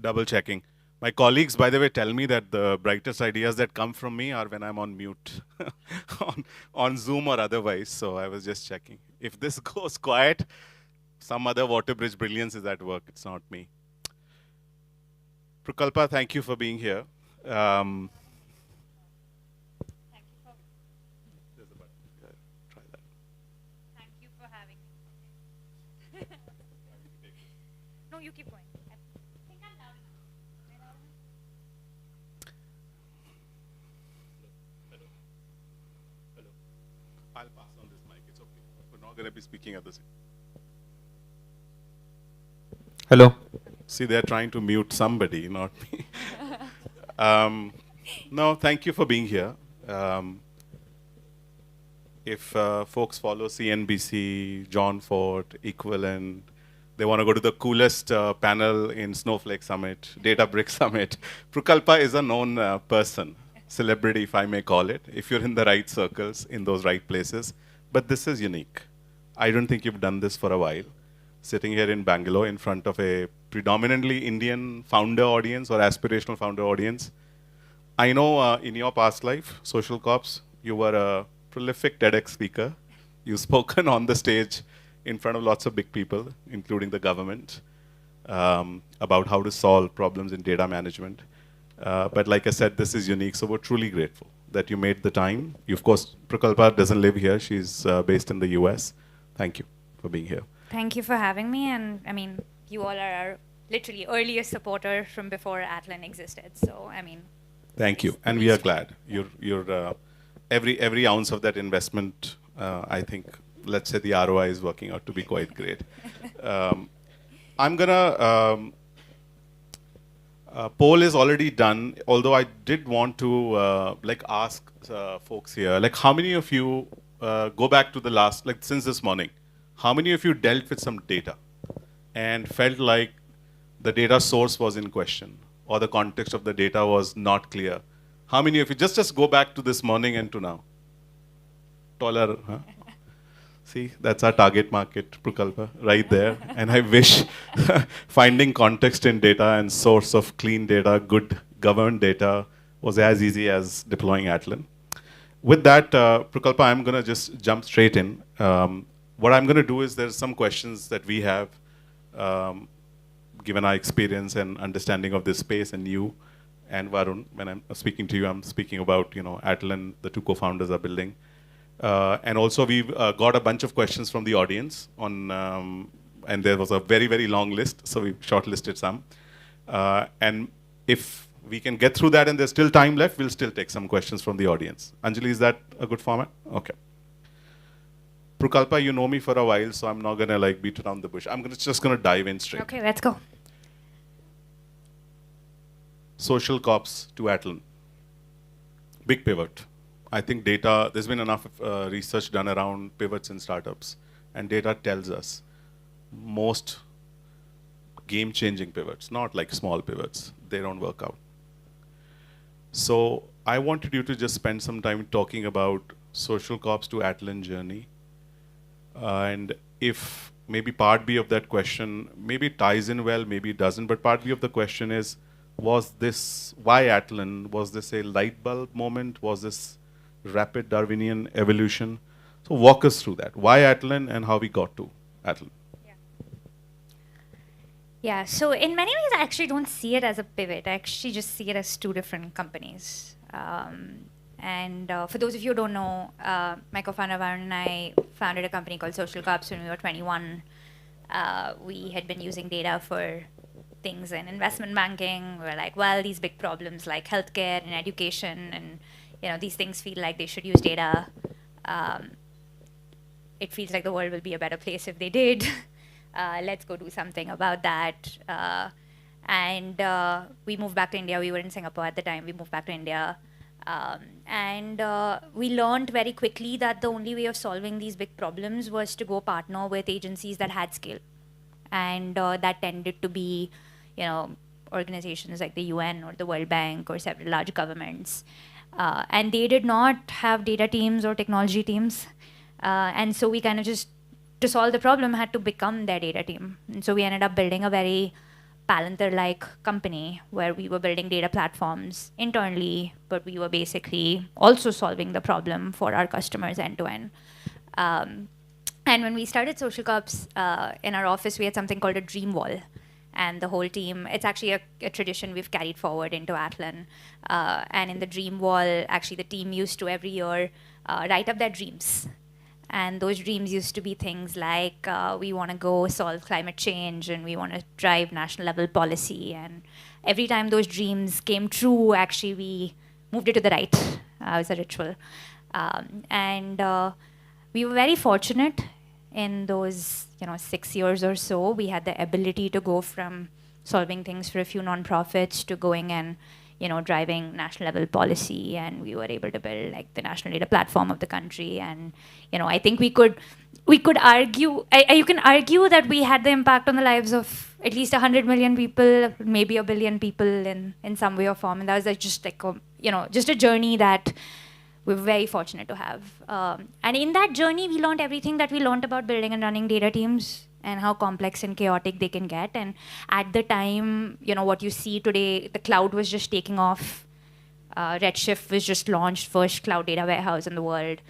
double checking. My colleagues, by the way, tell me that the brightest ideas that come from me are when I'm on mute, on, on Zoom or otherwise. So I was just checking. If this goes quiet, some other WaterBridge brilliance is at work. It's not me. Prukalpa, thank you for being here. Um, Thank you for there's a button. Yeah, try that. thank you for having me. No, you keep going. I think I'm loud enough. Am I loud enough? Hello. Hello. I'll pass on this mic. It's okay. We're not going to be speaking at the same. Hello. See, they're trying to mute somebody, not me. No, thank you for being here. If folks follow CNBC, John Ford, Equivalent, they want to go to the coolest panel in Snowflake Summit, Databricks Summit. Prukalpa is a known person, celebrity, if I may call it, if you're in the right circles, in those right places. But this is unique. I don't think you've done this for a while. Sitting here in Bangalore in front of a predominantly Indian founder audience or aspirational founder audience. I know in your past life, Social Cops, you were a prolific TEDx speaker. You've spoken on the stage in front of lots of big people, including the government, about how to solve problems in data management. But like I said, this is unique, so we're truly grateful that you made the time. You, of course, Prukalpa doesn't live here. She's based in the US. Thank you for being here. Thank you for having me. And I mean, you all are our literally earliest supporter from before Atlan existed. So, I mean, Thank you, and we are glad. You're every ounce of that investment. I think, let's say, the ROI is working out to be quite great. I'm gonna. Poll is already done. Although I did want to like ask folks here, like, how many of you go back to the last, like, since this morning? How many of you dealt with some data and felt like the data source was in question or the context of the data was not clear? How many of you just go back to this morning and to now? Taller, huh? See, that's our target market, Prukalpa, right there. And I wish finding context in data and source of clean data, good governed data, was as easy as deploying Atlan. With that, Prukalpa, I'm going to just jump straight in. What I'm going to do is there's some questions that we have, given our experience and understanding of this space, and you and Varun. When I'm speaking to you, I'm speaking about, Atlan, the two co-founders are building. And also we've got a bunch of questions from the audience on, and there was a very, very long list, so we've shortlisted some. And if we can get through that and there's still time left, we'll still take some questions from the audience. Anjali, is that a good format? Okay. Prukalpa, you know me for a while, so I'm not gonna like beat around the bush. I'm just gonna dive in straight. okay, let's go. Social Cops to Atlan. Big pivot. I think data, there's been enough research done around pivots in startups, and data tells us most game-changing pivots, not like small pivots, they don't work out. So I wanted you to just spend some time talking about Social Cops to Atlan journey. And if maybe part B of that question, maybe it ties in well, maybe it doesn't, but part B of the question is, was this, why Atlan? Was this a light bulb moment? Was this rapid Darwinian evolution? So walk us through that. Why Atlan and how we got to Atlan? Yeah, so in many ways, I actually don't see it as a pivot. I actually just see it as two different companies. And for those of you who don't know, my co-founder Varun and I founded a company called Social Cops when we were 21. We had been using data for things in investment banking. We were like, well, these big problems like healthcare and education, and these things feel like they should use data. It feels like the world will be a better place if they did. Let's go do something about that. And we moved back to India. We were in Singapore at the time. We moved back to India. And we learned very quickly that the only way of solving these big problems was to go partner with agencies that had scale. And that tended to be, organizations like the UN or the World Bank or several large governments. And they did not have data teams or technology teams. And so we kind of just, to solve the problem, had to become their data team. And so we ended up building a very Palantir-like company where we were building data platforms internally, but we were basically also solving the problem for our customers end to end. And when we started Social Cups, in our office, we had something called a dream wall. And the whole team, it's actually a tradition we've carried forward into Atlan. And in the dream wall, actually the team used to every year write up their dreams. And those dreams used to be things like we want to go solve climate change and we want to drive national level policy. And every time those dreams came true, actually we moved it to the right. It was a ritual. And we were very fortunate in those 6 years or so. We had the ability to go from solving things for a few nonprofits to going and driving national level policy, and we were able to build like the national data platform of the country. And I think we could argue, you can argue that we had the impact on the lives of at least 100 million people, maybe 1 billion people in some way or form. And that was like just like just a journey that we're very fortunate to have. And in that journey, we learned everything that we learned about building and running data teams and how complex and chaotic they can get. And at the time, what you see today, the cloud was just taking off. Redshift was just launched, first cloud data warehouse in the world.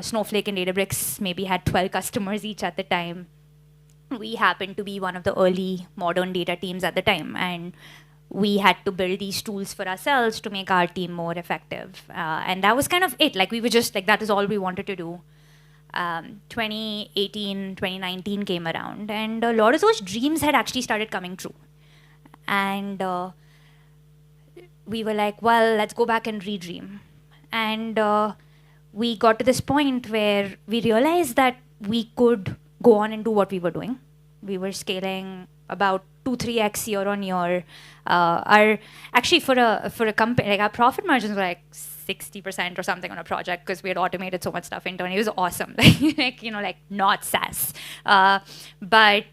Snowflake and Databricks maybe had 12 customers each at the time. We happened to be one of the early modern data teams at the time. And we had to build these tools for ourselves to make our team more effective. And that was kind of it. Like we were just like, that is all we wanted to do. 2018, 2019 came around, and a lot of those dreams had actually started coming true. And we were like, well, let's go back and redream. And we got to this point where we realized that we could go on and do what we were doing. We were scaling about 2-3x year on year. Our actually for a company, like our profit margins were like 60% or something on a project because we had automated so much stuff internally. It was awesome, like not SaaS, but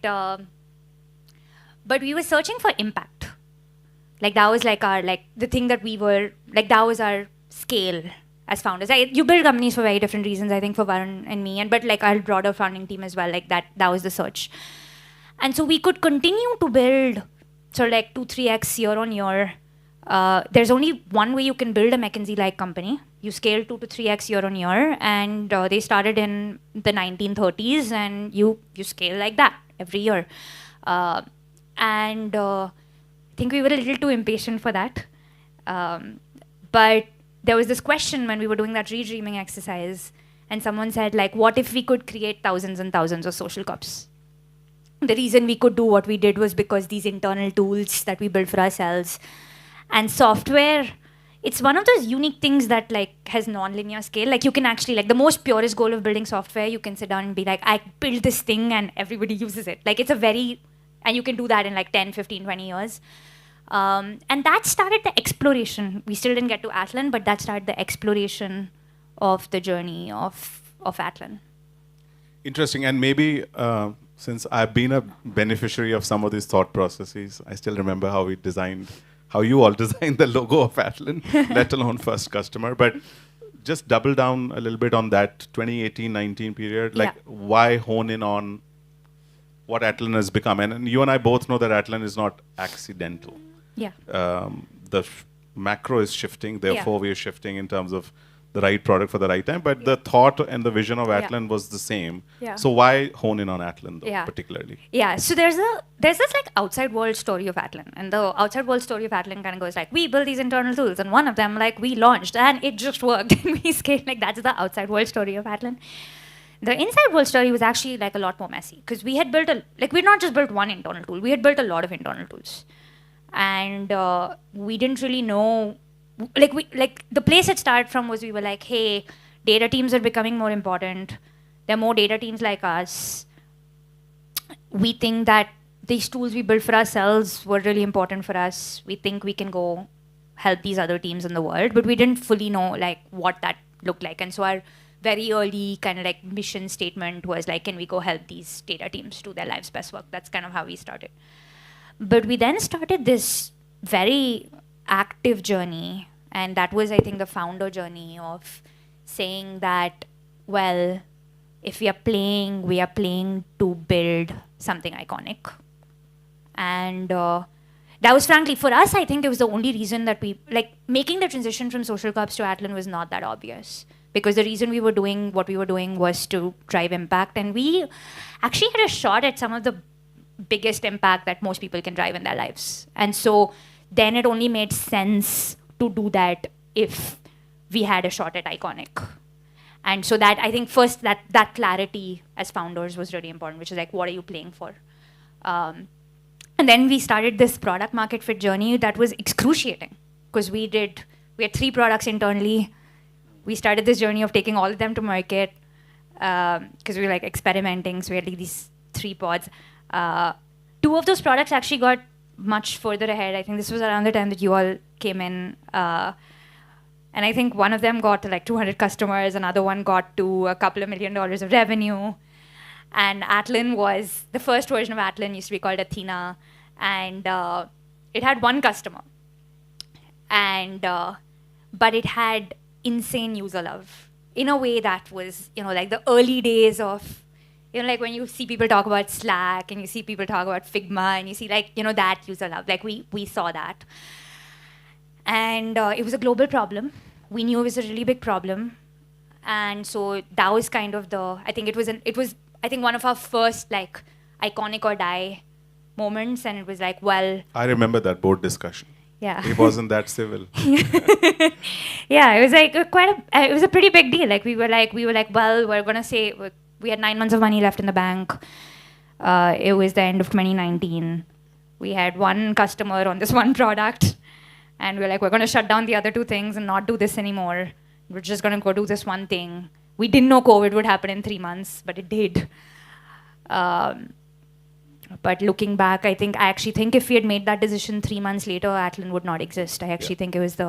we were searching for impact. Like that was like our the thing that we were like, that was our scale as founders. You build companies for very different reasons, I think, for Varun and me, but like our broader founding team as well. Like that was the search. And so we could continue to build sort of like 2-3x year on year. There's only one way you can build a McKinsey-like company. You scale 2-3x year on year, and they started in the 1930s, and you scale like that every year. And I think we were a little too impatient for that. But there was this question when we were doing that redreaming exercise, and someone said, like, what if we could create thousands and thousands of social cups? The reason we could do what we did was because these internal tools that we built for ourselves and software, it's one of those unique things that like has non-linear scale. Like you can actually, like the most purest goal of building software, you can sit down and be like, I built this thing and everybody uses it. Like it's and you can do that in like 10, 15, 20 years. And that started the exploration. We still didn't get to Atlan, but that started the exploration of the journey of Atlan. Interesting. And maybe since I've been a beneficiary of some of these thought processes, I still remember how you all designed the logo of Atlan, let alone first customer. But just double down a little bit on that 2018-19 period. Like, why hone in on what Atlan has become? And you and I both know that Atlan is not accidental. Yeah. The macro is shifting, therefore we are shifting in terms of the right product for the right time. But the thought and the vision of Atlan was the same. Yeah. So why hone in on Atlan though, particularly? Yeah. So there's this like outside world story of Atlan, and the outside world story of Atlan kind of goes like, we built these internal tools, and one of them like we launched, and it just worked, and we scaled. Like that's the outside world story of Atlan. The inside world story was actually like a lot more messy because we had built we'd not just built one internal tool, we had built a lot of internal tools, and we didn't really know. The place it started from was we were like, hey, data teams are becoming more important. There are more data teams like us. We think that these tools we built for ourselves were really important for us. We think we can go help these other teams in the world, but we didn't fully know like what that looked like. And so our very early kind of like mission statement was like, can we go help these data teams do their life's best work? That's kind of how we started. But we then started this very active journey, and that was, I think, the founder journey of saying that, well, if we are playing to build something iconic. And that was frankly, for us, I think it was the only reason that we, like, making the transition from social cops to Atlan was not that obvious. Because the reason we were doing what we were doing was to drive impact. And we actually had a shot at some of the biggest impact that most people can drive in their lives. And so then it only made sense to do that if we had a shot at iconic. And so that, I think first that clarity as founders was really important, which is like, what are you playing for? And then we started this product market fit journey that was excruciating because we had 3 products internally. We started this journey of taking all of them to market because we were like experimenting. So we had like these 3 pods. 2 of those products actually got much further ahead. I think this was around the time that you all came in. And I think one of them got to like 200 customers. Another one got to a couple of $1 million of revenue. And Atlan was, the first version of Atlan used to be called Athena. And it had 1 customer. And, but it had insane user love in a way that was, like the early days of, like when you see people talk about Slack and you see people talk about Figma and you see like, that user love, like we saw that. And it was a global problem. We knew it was a really big problem. And so that was kind of I think I think one of our first like iconic or die moments. And it was like, well. I remember that board discussion. Yeah. It wasn't that civil. Yeah, it was like it was a pretty big deal. Like we were like, well, we're gonna say we had 9 months of money left in the bank. It was the end of 2019. We had 1 customer on this 1 product, and we were like, we're gonna shut down the other 2 things and not do this anymore. We're just gonna go do this 1 thing. We didn't know COVID would happen in 3 months, but it did. But looking back, I actually think if we had made that decision 3 months later, Atlan would not exist. I actually think it was it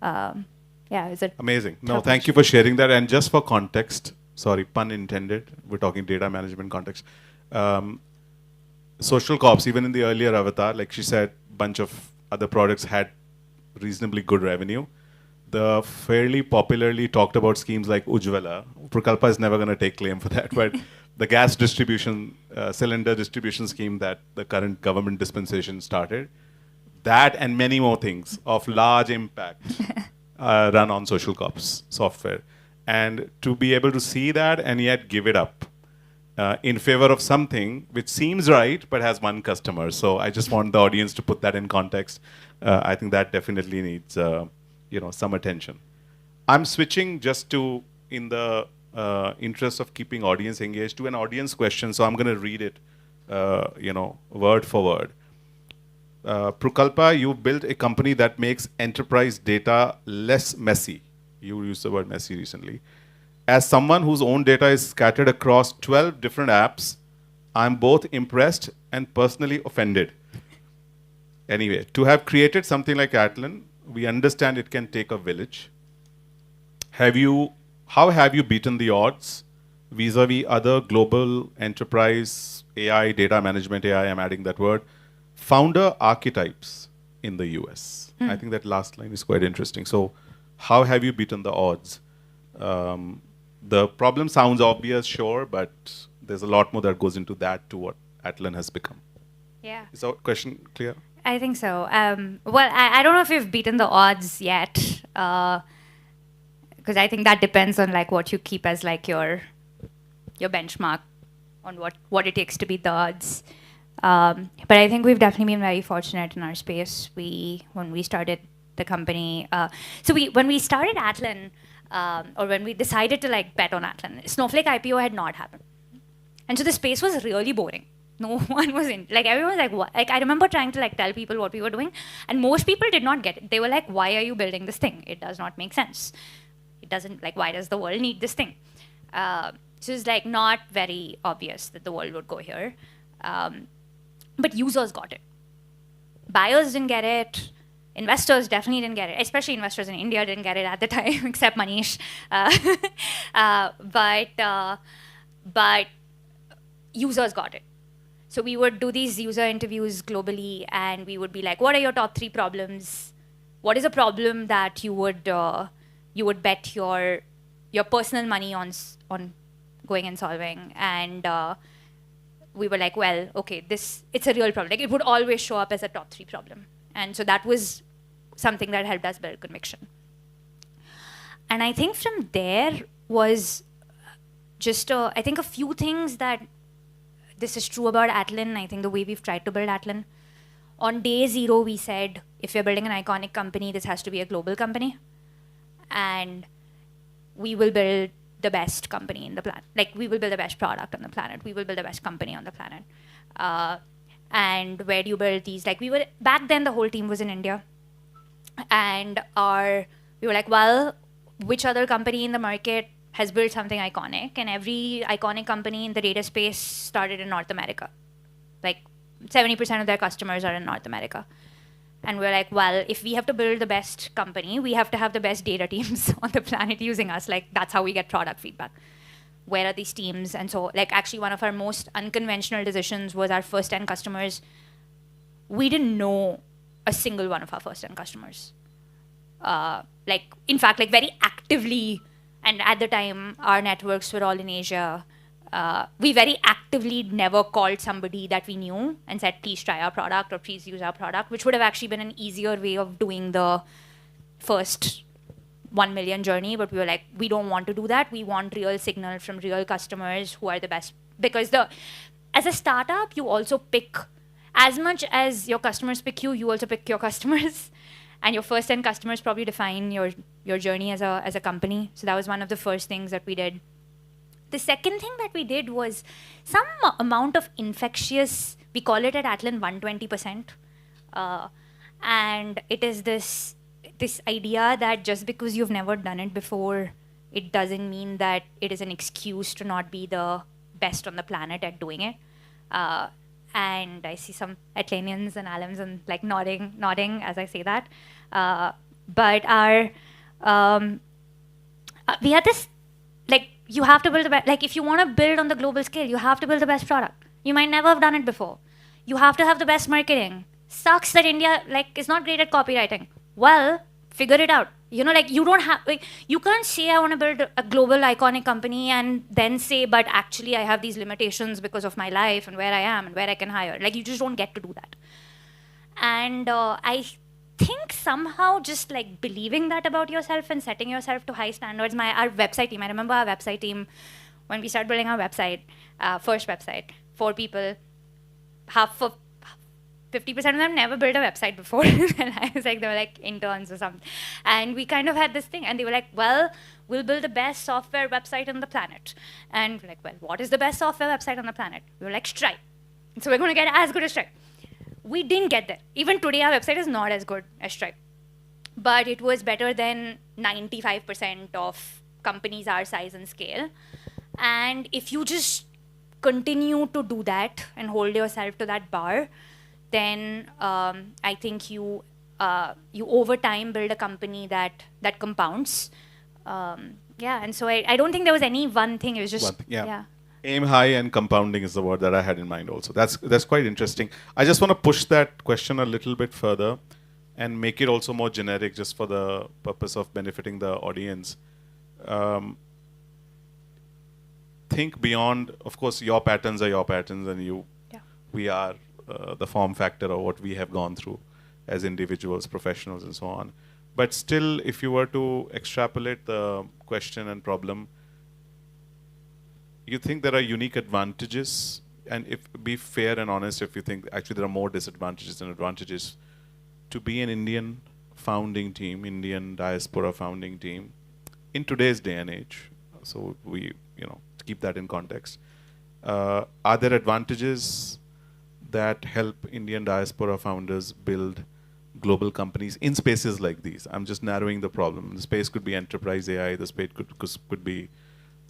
was amazing. No, thank you for sharing that. And just for context, sorry, pun intended, we're talking data management context. Social cops, even in the earlier avatar, like she said, bunch of other products had reasonably good revenue. The fairly popularly talked about schemes like Ujjwala, Prukalpa is never going to take claim for that, but the gas distribution, cylinder distribution scheme that the current government dispensation started, that and many more things of large impact run on social cops software. And to be able to see that and yet give it up in favor of something which seems right but has 1 customer. So I just want the audience to put that in context. I think that definitely needs some attention. I'm switching just to, in the interest of keeping audience engaged, to an audience question. So I'm going to read it, word for word. Prukalpa, you built a company that makes enterprise data less messy. You used the word messy recently. As someone whose own data is scattered across 12 different apps, I'm both impressed and personally offended. Anyway, to have created something like Atlan, we understand it can take a village. How have you beaten the odds vis-a-vis other global enterprise AI, data management AI, I'm adding that word, founder archetypes in the US? I think that last line is quite interesting. So how have you beaten the odds? The problem sounds obvious, sure, but there's a lot more that goes into that to what Atlan has become. Yeah. Is that question clear? I think so. Well, I don't know if we've beaten the odds yet, because I think that depends on like what you keep as like your benchmark on what it takes to beat the odds. But I think we've definitely been very fortunate in our space. When we started the company, when we started Atlan, or when we decided to like bet on Atlan, Snowflake IPO had not happened, and so the space was really boring. No one was in. Like everyone was like, what? Like I remember trying to like tell people what we were doing, and most people did not get it. They were like, "Why are you building this thing? It does not make sense. It doesn't like. Why does the world need this thing?" So it's like not very obvious that the world would go here, but users got it. Buyers didn't get it. Investors definitely didn't get it. Especially investors in India didn't get it at the time, except Manish. But users got it. So we would do these user interviews globally, and we would be like, "What are your top 3 problems? What is a problem that you would bet your personal money on going and solving?" And we were like, well, okay, it's a real problem. Like, it would always show up as a top 3 problem. And so that was something that helped us build conviction. And I think from there was just, I think a few things that this is true about Atlan. I think the way we've tried to build Atlan. On day 0, we said, if we're building an iconic company, this has to be a global company. And we will build the best company in the planet. Like, we will build the best product on the planet. We will build the best company on the planet. And where do you build these? Like, back then, the whole team was in India. And we were like, well, which other company in the market has built something iconic? And every iconic company in the data space started in North America. Like, 70% of their customers are in North America. And we're like, well, if we have to build the best company, we have to have the best data teams on the planet using us. Like, that's how we get product feedback. Where are these teams? And so, like, actually one of our most unconventional decisions was our first 10 customers. We didn't know a single one of our first 10 customers. Like, in fact, like, very actively, and at the time, our networks were all in Asia. We very actively never called somebody that we knew and said, please try our product or please use our product, which would have actually been an easier way of doing the first 1 million journey. But we were like, we don't want to do that. We want real signal from real customers who are the best. Because as a startup, you also pick, as much as your customers pick you also pick your customers. And your first 10 customers probably define your journey as a company. So that was one of the first things that we did. The second thing that we did was some amount of infectious, we call it at Atlan 120%. And it is this idea that just because you've never done it before, it doesn't mean that it is an excuse to not be the best on the planet at doing it. And I see some Atlanians and alums and like nodding as I say that. But we had this, like, you have to build the best. Like, if you want to build on the global scale, you have to build the best product. You might never have done it before. You have to have the best marketing. Sucks that India, like, is not great at copywriting. Well, figure it out. You know, like, you don't have, like, you can't say I want to build a global iconic company and then say, but actually I have these limitations because of my life and where I am and where I can hire. Like, you just don't get to do that. And I think somehow just like believing that about yourself and setting yourself to high standards. Our website team, I remember our website team, when we started building our website, first website, 4 people, 50% of them never built a website before. And I was like, they were like interns or something. And we kind of had this thing. And they were like, well, we'll build the best software website on the planet. And we're like, well, what is the best software website on the planet? We were like, Stripe. So we're going to get as good as Stripe. We didn't get there. Even today, our website is not as good as Stripe. But it was better than 95% of companies our size and scale. And if you just continue to do that and hold yourself to that bar, then I think you over time build a company that compounds. And so I don't think there was any one thing. It was just, yeah. Aim high and compounding is the word that I had in mind also. That's quite interesting. I just want to push that question a little bit further and make it also more generic just for the purpose of benefiting the audience. Think beyond, of course, your patterns are your patterns and we are the form factor of what we have gone through as individuals, professionals and so on. But still, if you were to extrapolate the question and problem, you think there are unique advantages, and be fair and honest if you think actually there are more disadvantages than advantages to be an Indian founding team, Indian diaspora founding team in today's day and age. So we, to keep that in context. Are there advantages that help Indian diaspora founders build global companies in spaces like these? I'm just narrowing the problem. The space could be enterprise AI, the space could be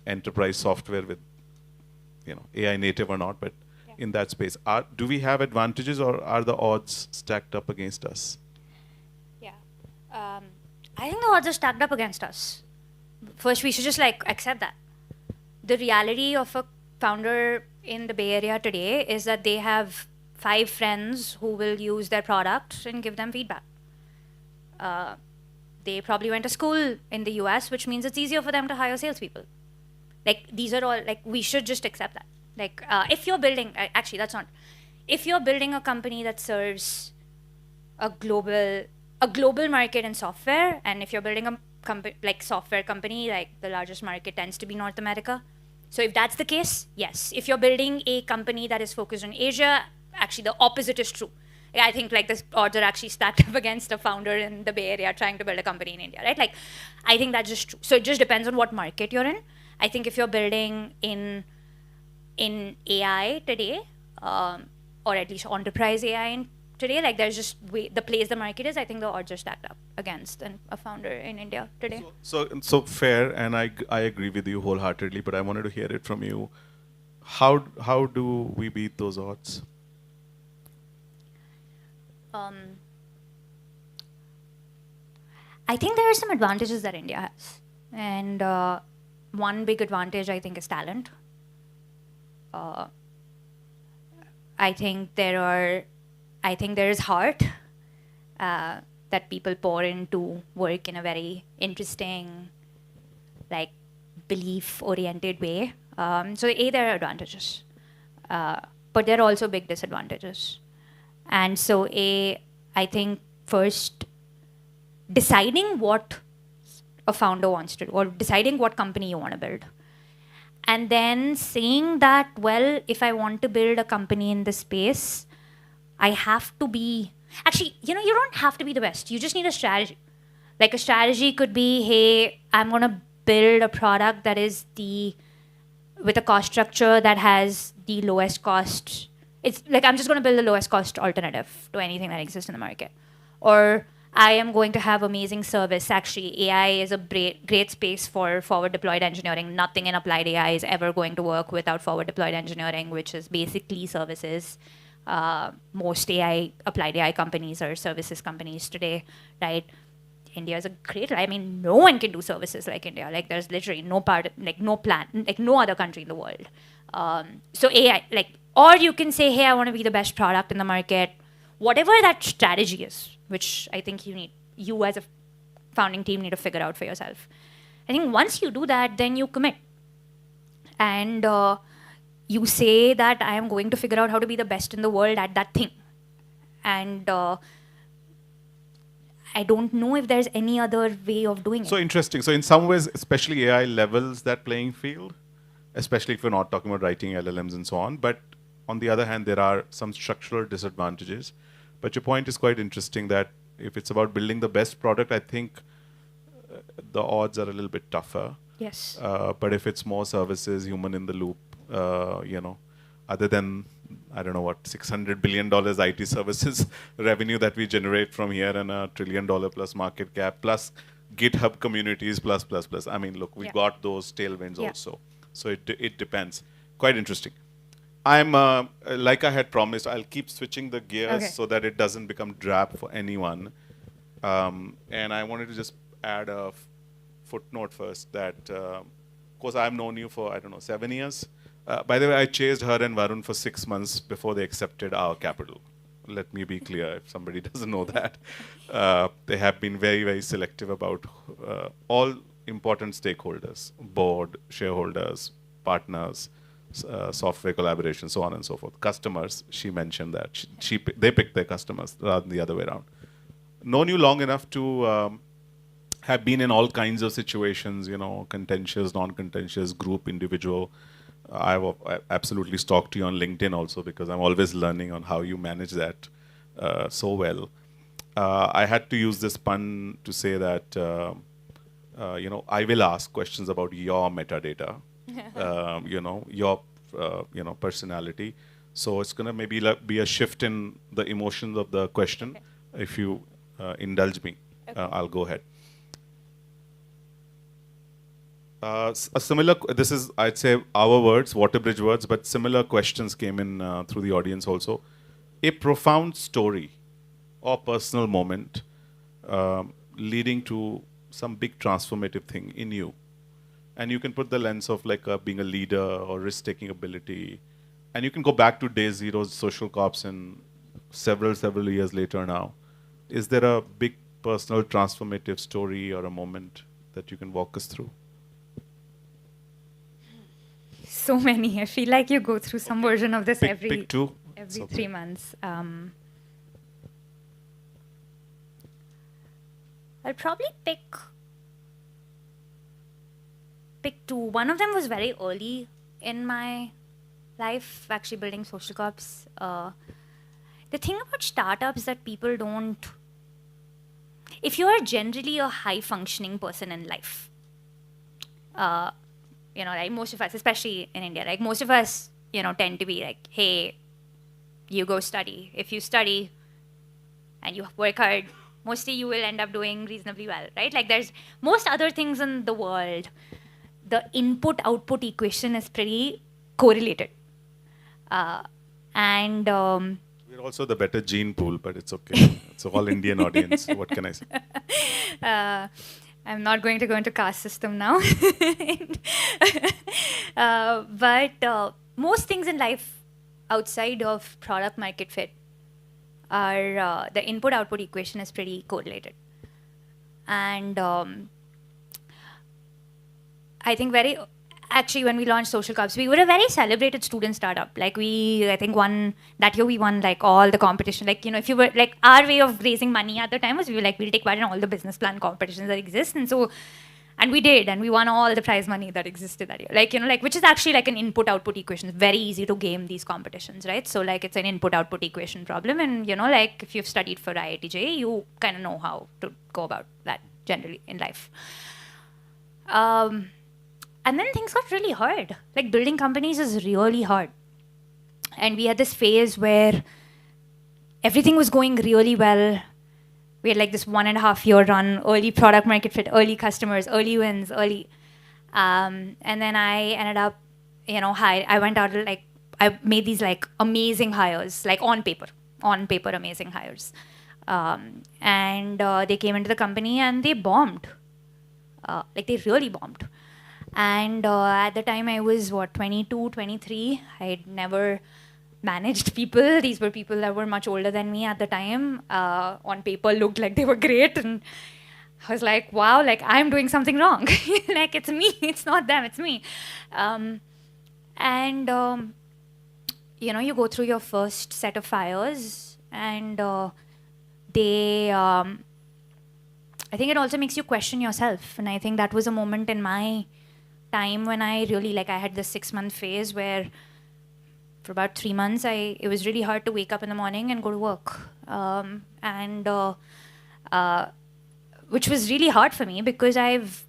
enterprise software with, AI native or not, but in that space. Do we have advantages or are the odds stacked up against us? Yeah. I think the odds are stacked up against us. First, we should just accept that. The reality of a founder in the Bay Area today is that they have 5 friends who will use their product and give them feedback. They probably went to school in the US, which means it's easier for them to hire salespeople. These are all, we should just accept that. Like, if you're building, actually, that's not. If you're building a company that serves a global market in software, and if you're building a software company, like the largest market tends to be North America. So if that's the case, yes. If you're building a company that is focused on Asia, actually the opposite is true. I think like the odds are actually stacked up against a founder in the Bay Area trying to build a company in India, right? Like, I think that's just true. So it just depends on what market you're in. I think if you're building in AI today, or at least enterprise AI in today, like there's just the place the market is. I think the odds are stacked up against a founder in India today. So fair, and I agree with you wholeheartedly. But I wanted to hear it from you. How do we beat those odds? I think there are some advantages that India has, and one big advantage I think is talent. I think there is heart that people pour into work in a very interesting, like, belief-oriented way. So there are advantages, but there are also big disadvantages. And so I think first deciding what a founder wants to do, or deciding what company you want to build. And then saying that, well, if I want to build a company in this space, I have to be, actually, you don't have to be the best. You just need a strategy. Like, a strategy could be, hey, I'm going to build a product that is with a cost structure that has the lowest cost. It's like, I'm just going to build the lowest cost alternative to anything that exists in the market. Or I am going to have amazing service. Actually, AI is a great space for forward deployed engineering. Nothing in applied AI is ever going to work without forward deployed engineering, which is basically services. Most applied AI companies are services companies today, right? India is a great, I mean, no one can do services like India. Like, there's literally no other country in the world. So AI, or you can say, hey, I want to be the best product in the market. Whatever that strategy is, which I think you as a founding team need to figure out for yourself. I think once you do that, then you commit. And you say that I am going to figure out how to be the best in the world at that thing. And I don't know if there's any other way of doing it. So interesting. So in some ways, especially AI levels that playing field, especially if we're not talking about writing LLMs and so on. But on the other hand, there are some structural disadvantages. But your point is quite interesting that if it's about building the best product, I think the odds are a little bit tougher. Yes. But if it's more services, human in the loop, other than, I don't know what, $600 billion IT services revenue that we generate from here and $1 trillion plus market cap, plus GitHub communities, plus. I mean, look, we got those tailwinds also. So it depends. Quite interesting. I'm, like I had promised, I'll keep switching the gears so that it doesn't become drab for anyone. And I wanted to just add a footnote first that, of course, I've known you for, 7 years. By the way, I chased her and Varun for 6 months before they accepted our capital. Let me be clear if somebody doesn't know that. They have been very, very selective about all important stakeholders, board, shareholders, partners, software collaboration, so on and so forth. Customers, she mentioned that. They picked their customers rather than the other way around. Known you long enough to have been in all kinds of situations, contentious, non-contentious, group, individual. I've absolutely stalked you on LinkedIn also because I'm always learning on how you manage that so well. I had to use this pun to say that, I will ask questions about your metadata, your personality. So it's going to maybe be a shift in the emotions of the question. If you indulge me, I'll go ahead. A similar, this is, I'd say, our words, WaterBridge words, but similar questions came in through the audience also. A profound story or personal moment leading to some big transformative thing in you. And you can put the lens of like being a leader or risk-taking ability. And you can go back to day zero, social cops, and several years later now. Is there a big personal transformative story or a moment that you can walk us through? So many. I feel like you go through some version of this Pick two. every Okay. 3 months. I'll probably pick two. One of them was very early in my life, actually building social corps. The thing about startups that people don't, if you are generally a high functioning person in life, like most of us, especially in India, like most of us, tend to be like, hey, you go study. If you study and you work hard, mostly you will end up doing reasonably well, right? Like there's most other things in the world, the input output equation is pretty correlated. And We're also the better gene pool, but it's okay. It's all Indian audience. What can I say? I'm not going to go into caste system now. But most things in life outside of product market fit are the input output equation is pretty correlated. And I think actually when we launched Social Cups, we were a very celebrated student startup. Like I think that year we won like all the competition. Like, if you were like, our way of raising money at the time was we were like, we'll take part in all the business plan competitions that exist. And we did, and we won all the prize money that existed that year. Like, which is actually like an input output equation. It's very easy to game these competitions, right? So like it's an input output equation problem. And, like if you've studied for IITJ, you kind of know how to go about that generally in life. And then things got really hard. Like building companies is really hard. And we had this phase where everything was going really well. We had like this 1.5 year run, early product market fit, early customers, early wins, early. And then I ended up, I went out, like, I made these like amazing hires, like on paper amazing hires. And they came into the company and they bombed. Like they really bombed. And at the time I was 22, 23. I'd never managed people. These were people that were much older than me at the time. On paper looked like they were great. And I was like, wow, like I'm doing something wrong. Like it's me, it's not them, it's me. You go through your first set of fires and I think it also makes you question yourself. And I think that was a moment in my time when I really, I had this 6-month phase where for about 3 months, it was really hard to wake up in the morning and go to work. Which was really hard for me because I've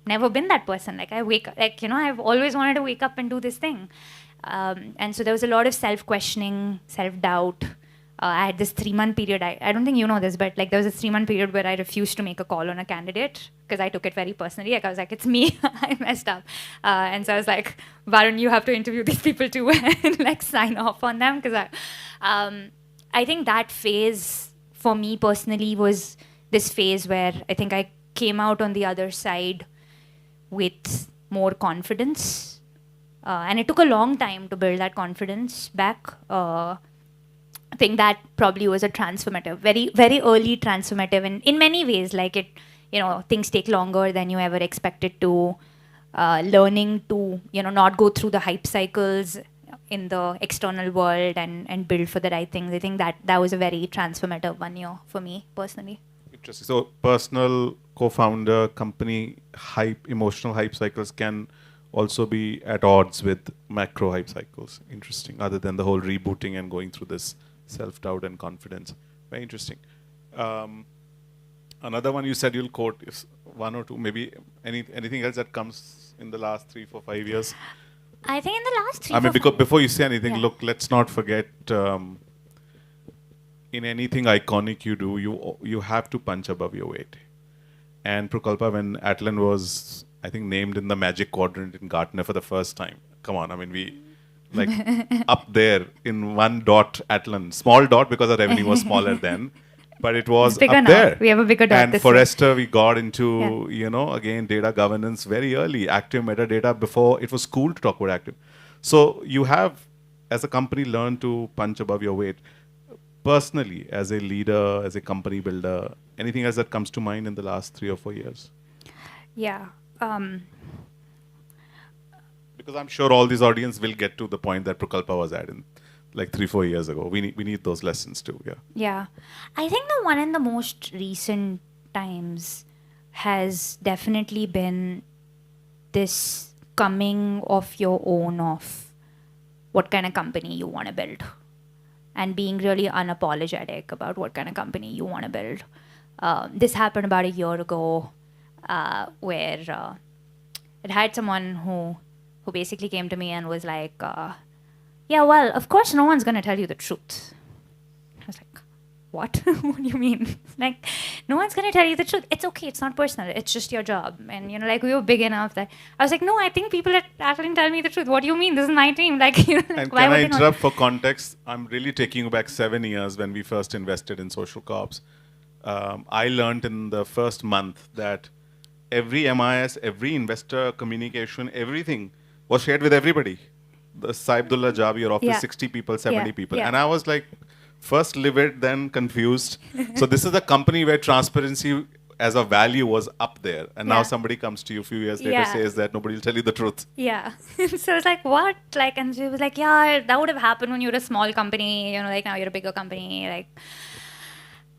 never been that person. I've always wanted to wake up and do this thing. And so there was a lot of self-questioning, self-doubt. I had this 3-month period. I don't think you know this, but there was a 3-month period where I refused to make a call on a candidate because I took it very personally. I was like, it's me, I messed up. And so I was like, Varun, you have to interview these people too and sign off on them. Because I think that phase for me personally was this phase where I think I came out on the other side with more confidence. And it took a long time to build that confidence back. I think that probably was a transformative, very, very early transformative. And in many ways, things take longer than you ever expected to. Learning to, not go through the hype cycles in the external world and build for the right things. I think that was a very transformative 1 year for me personally. Interesting. So personal co-founder company hype, emotional hype cycles can also be at odds with macro hype cycles. Interesting. Other than the whole rebooting and going through this self-doubt and confidence. Very interesting. Another one you said you'll quote is one or two, maybe anything else that comes in the last 3, 4, 5 years? I think in the last 3, I mean, because before you say anything, Yeah. look, let's not forget, in anything iconic you do, you have to punch above your weight. And Prukalpa, when Atlan was, I think, named in the Magic Quadrant in Gartner for the first time, come on, I mean, we up there in one dot Atlan, small dot because our revenue was smaller then, but it was It's bigger up now. there. We have a bigger dot And this year. Forrester, we got into, again, data governance very early, active metadata before it was cool to talk about active. So you have, as a company, learned to punch above your weight. Personally, as a leader, as a company builder, anything else that comes to mind in the last 3 or 4 years? Yeah. Because I'm sure all these audience will get to the point that Prukalpa was at in like 3-4 years ago. We need those lessons too. Yeah. Yeah. I think the one in the most recent times has definitely been this coming of your own of what kind of company you want to build and being really unapologetic about what kind of company you want to build. This happened about a year ago where it had someone who basically came to me and was like, yeah, well, of course no one's going to tell you the truth. I was like, what? What do you mean? Like, no one's going to tell you the truth. It's okay. It's not personal. It's just your job. And, you know, like, we were big enough that I was like, no, I think people at Atlan tell me the truth. What do you mean? This is my team. Like, you know, like, And why can would I they not? interrupt for context? I'm really taking you back 7 years when we first invested in social corps. I learned in the first month that every MIS, every investor communication, everything was shared with everybody. The Saibdullah job, your office, Yeah. 60 people, 70 Yeah, people. yeah. And I was like, first livid, then confused. So this is a company where transparency as a value was up there. And now Yeah. somebody comes to you a few years later, Yeah. says that nobody will tell you the truth. Yeah. So I was like, what? Like, and she was like, yeah, that would have happened when you were a small company, you know, like now you're a bigger company. Like,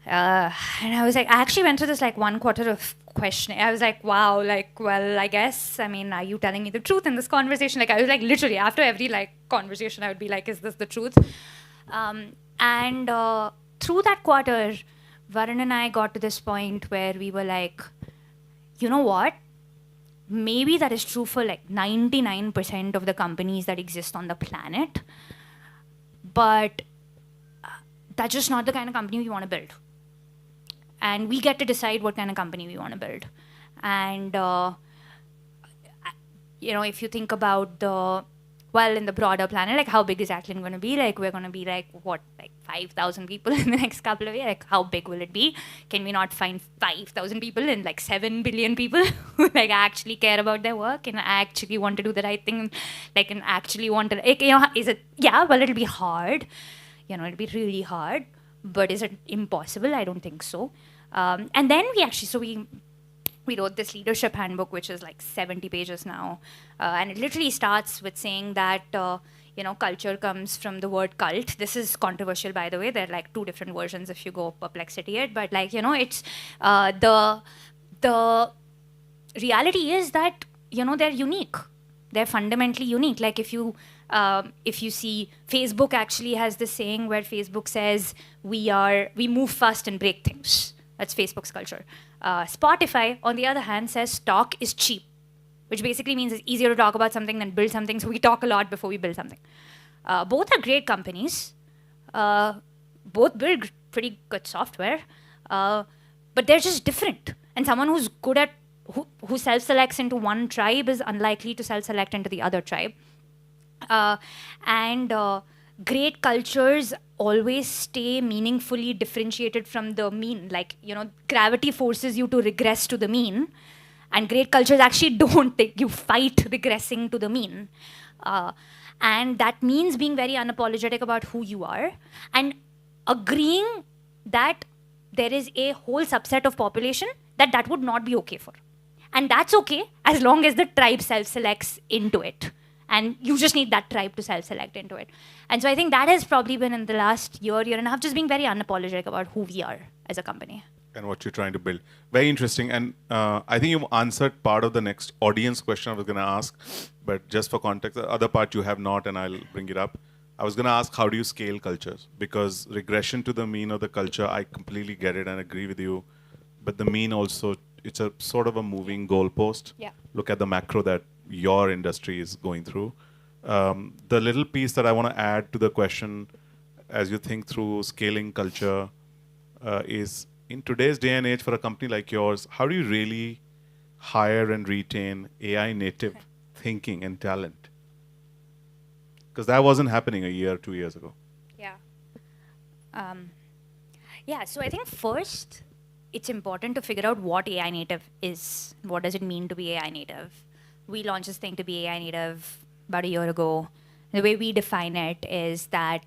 and I was like, I actually went through this like 1 quarter of questioning. I was like, wow, like, well, I guess, I mean, are you telling me the truth in this conversation? Like, I was like, literally, after every like conversation, I would be like, is this the truth? And through that quarter, Varun and I got to this point where we were like, you know what? Maybe that is true for like 99% of the companies that exist on the planet, but that's just not the kind of company we want to build. And we get to decide what kind of company we want to build. And, you know, if you think about in the broader planet, like how big is Atlan going to be? Like, we're going to be like, what, like 5,000 people in the next couple of years? Like, how big will it be? Can we not find 5,000 people and like 7 billion people who like actually care about their work and actually want to do the right thing? Like, and actually want to, like, you know, is it, yeah, well, it'll be hard. You know, it'll be really hard. But is it impossible? I don't think so. And then we wrote this leadership handbook, which is like 70 pages now. And it literally starts with saying that, you know, culture comes from the word cult. This is controversial, by the way. There are like 2 different versions if you go perplexity it. But like, you know, it's the reality is that, you know, they're unique. They're fundamentally unique. Like if you see, Facebook actually has this saying where Facebook says, we move fast and break things. That's Facebook's culture. Spotify, on the other hand, says talk is cheap, which basically means it's easier to talk about something than build something. So we talk a lot before we build something. Both are great companies. Both build pretty good software, but they're just different. And someone who's good at who self-selects into one tribe is unlikely to self-select into the other tribe. And great cultures always stay meaningfully differentiated from the mean. Like, you know, gravity forces you to regress to the mean, and great cultures actually don't. You fight regressing to the mean. And that means being very unapologetic about who you are and agreeing that there is a whole subset of population that would not be okay for. And that's okay as long as the tribe self-selects into it. And you just need that tribe to self-select into it. And so I think that has probably been in the last year and a half, just being very unapologetic about who we are as a company. And what you're trying to build. Very interesting. And I think you've answered part of the next audience question I was going to ask. But just for context, the other part you have not, and I'll bring it up. I was going to ask, how do you scale cultures? Because regression to the mean of the culture, I completely get it and agree with you. But the mean also, it's a sort of a moving goalpost. Yeah. Look at the macro that your industry is going through. The little piece that I want to add to the question as you think through scaling culture is, in today's day and age for a company like yours, how do you really hire and retain AI native thinking and talent? Because that wasn't happening a year, 2 years ago. Yeah. Yeah, so I think first, it's important to figure out what AI native is. What does it mean to be AI native? We launched this thing to be AI native about a year ago. The way we define it is that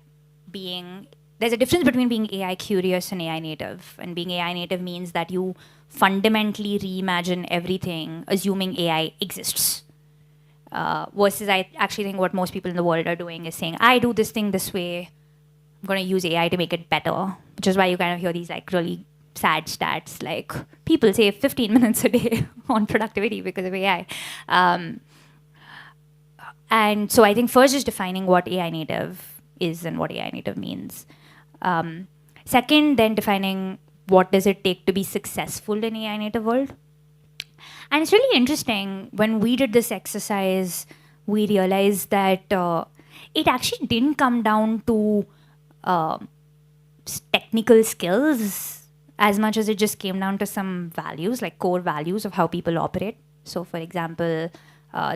there's a difference between being AI curious and AI native. And being AI native means that you fundamentally reimagine everything, assuming AI exists. versus I actually think what most people in the world are doing is saying, I do this thing this way, I'm going to use AI to make it better, which is why you kind of hear these like really sad stats, like people save 15 minutes a day on productivity because of AI. And so I think first is defining what AI native is and what AI native means. Second, then defining what does it take to be successful in AI native world. And it's really interesting, when we did this exercise, we realized that it actually didn't come down to technical skills as much as it just came down to some values, like core values of how people operate. So, for example,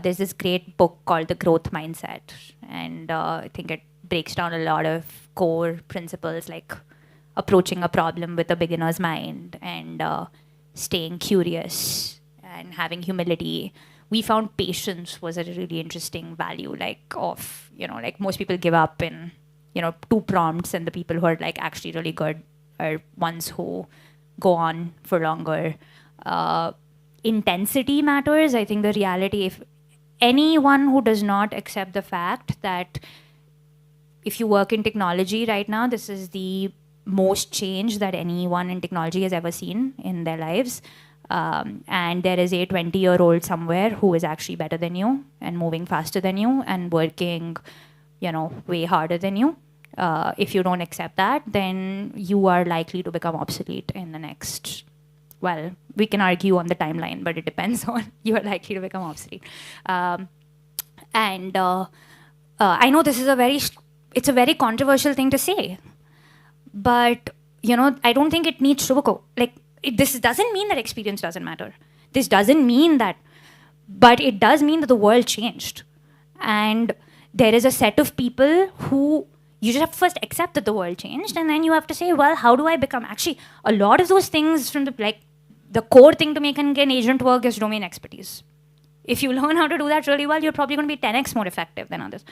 there's this great book called The Growth Mindset, and I think it breaks down a lot of core principles like approaching a problem with a beginner's mind and staying curious and having humility. We found patience was a really interesting value, like of, like most people give up in, 2 prompts, and the people who are like actually really good are ones who go on for longer. Intensity matters. I think the reality, if anyone who does not accept the fact that if you work in technology right now, this is the most change that anyone in technology has ever seen in their lives. And there is a 20-year-old somewhere who is actually better than you and moving faster than you and working, way harder than you. If you don't accept that, then you are likely to become obsolete in the next, well, we can argue on the timeline, but it depends on, you are likely to become obsolete. I know this is it's a very controversial thing to say, but, I don't think it needs sugarcoat. This doesn't mean that experience doesn't matter. This doesn't mean that, but it does mean that the world changed. And there is a set of people who, you just have to first accept that the world changed, and then you have to say, well, how do I become? Actually, a lot of those things from the core thing to make an agent work is domain expertise. If you learn how to do that really well, you're probably going to be 10x more effective than others.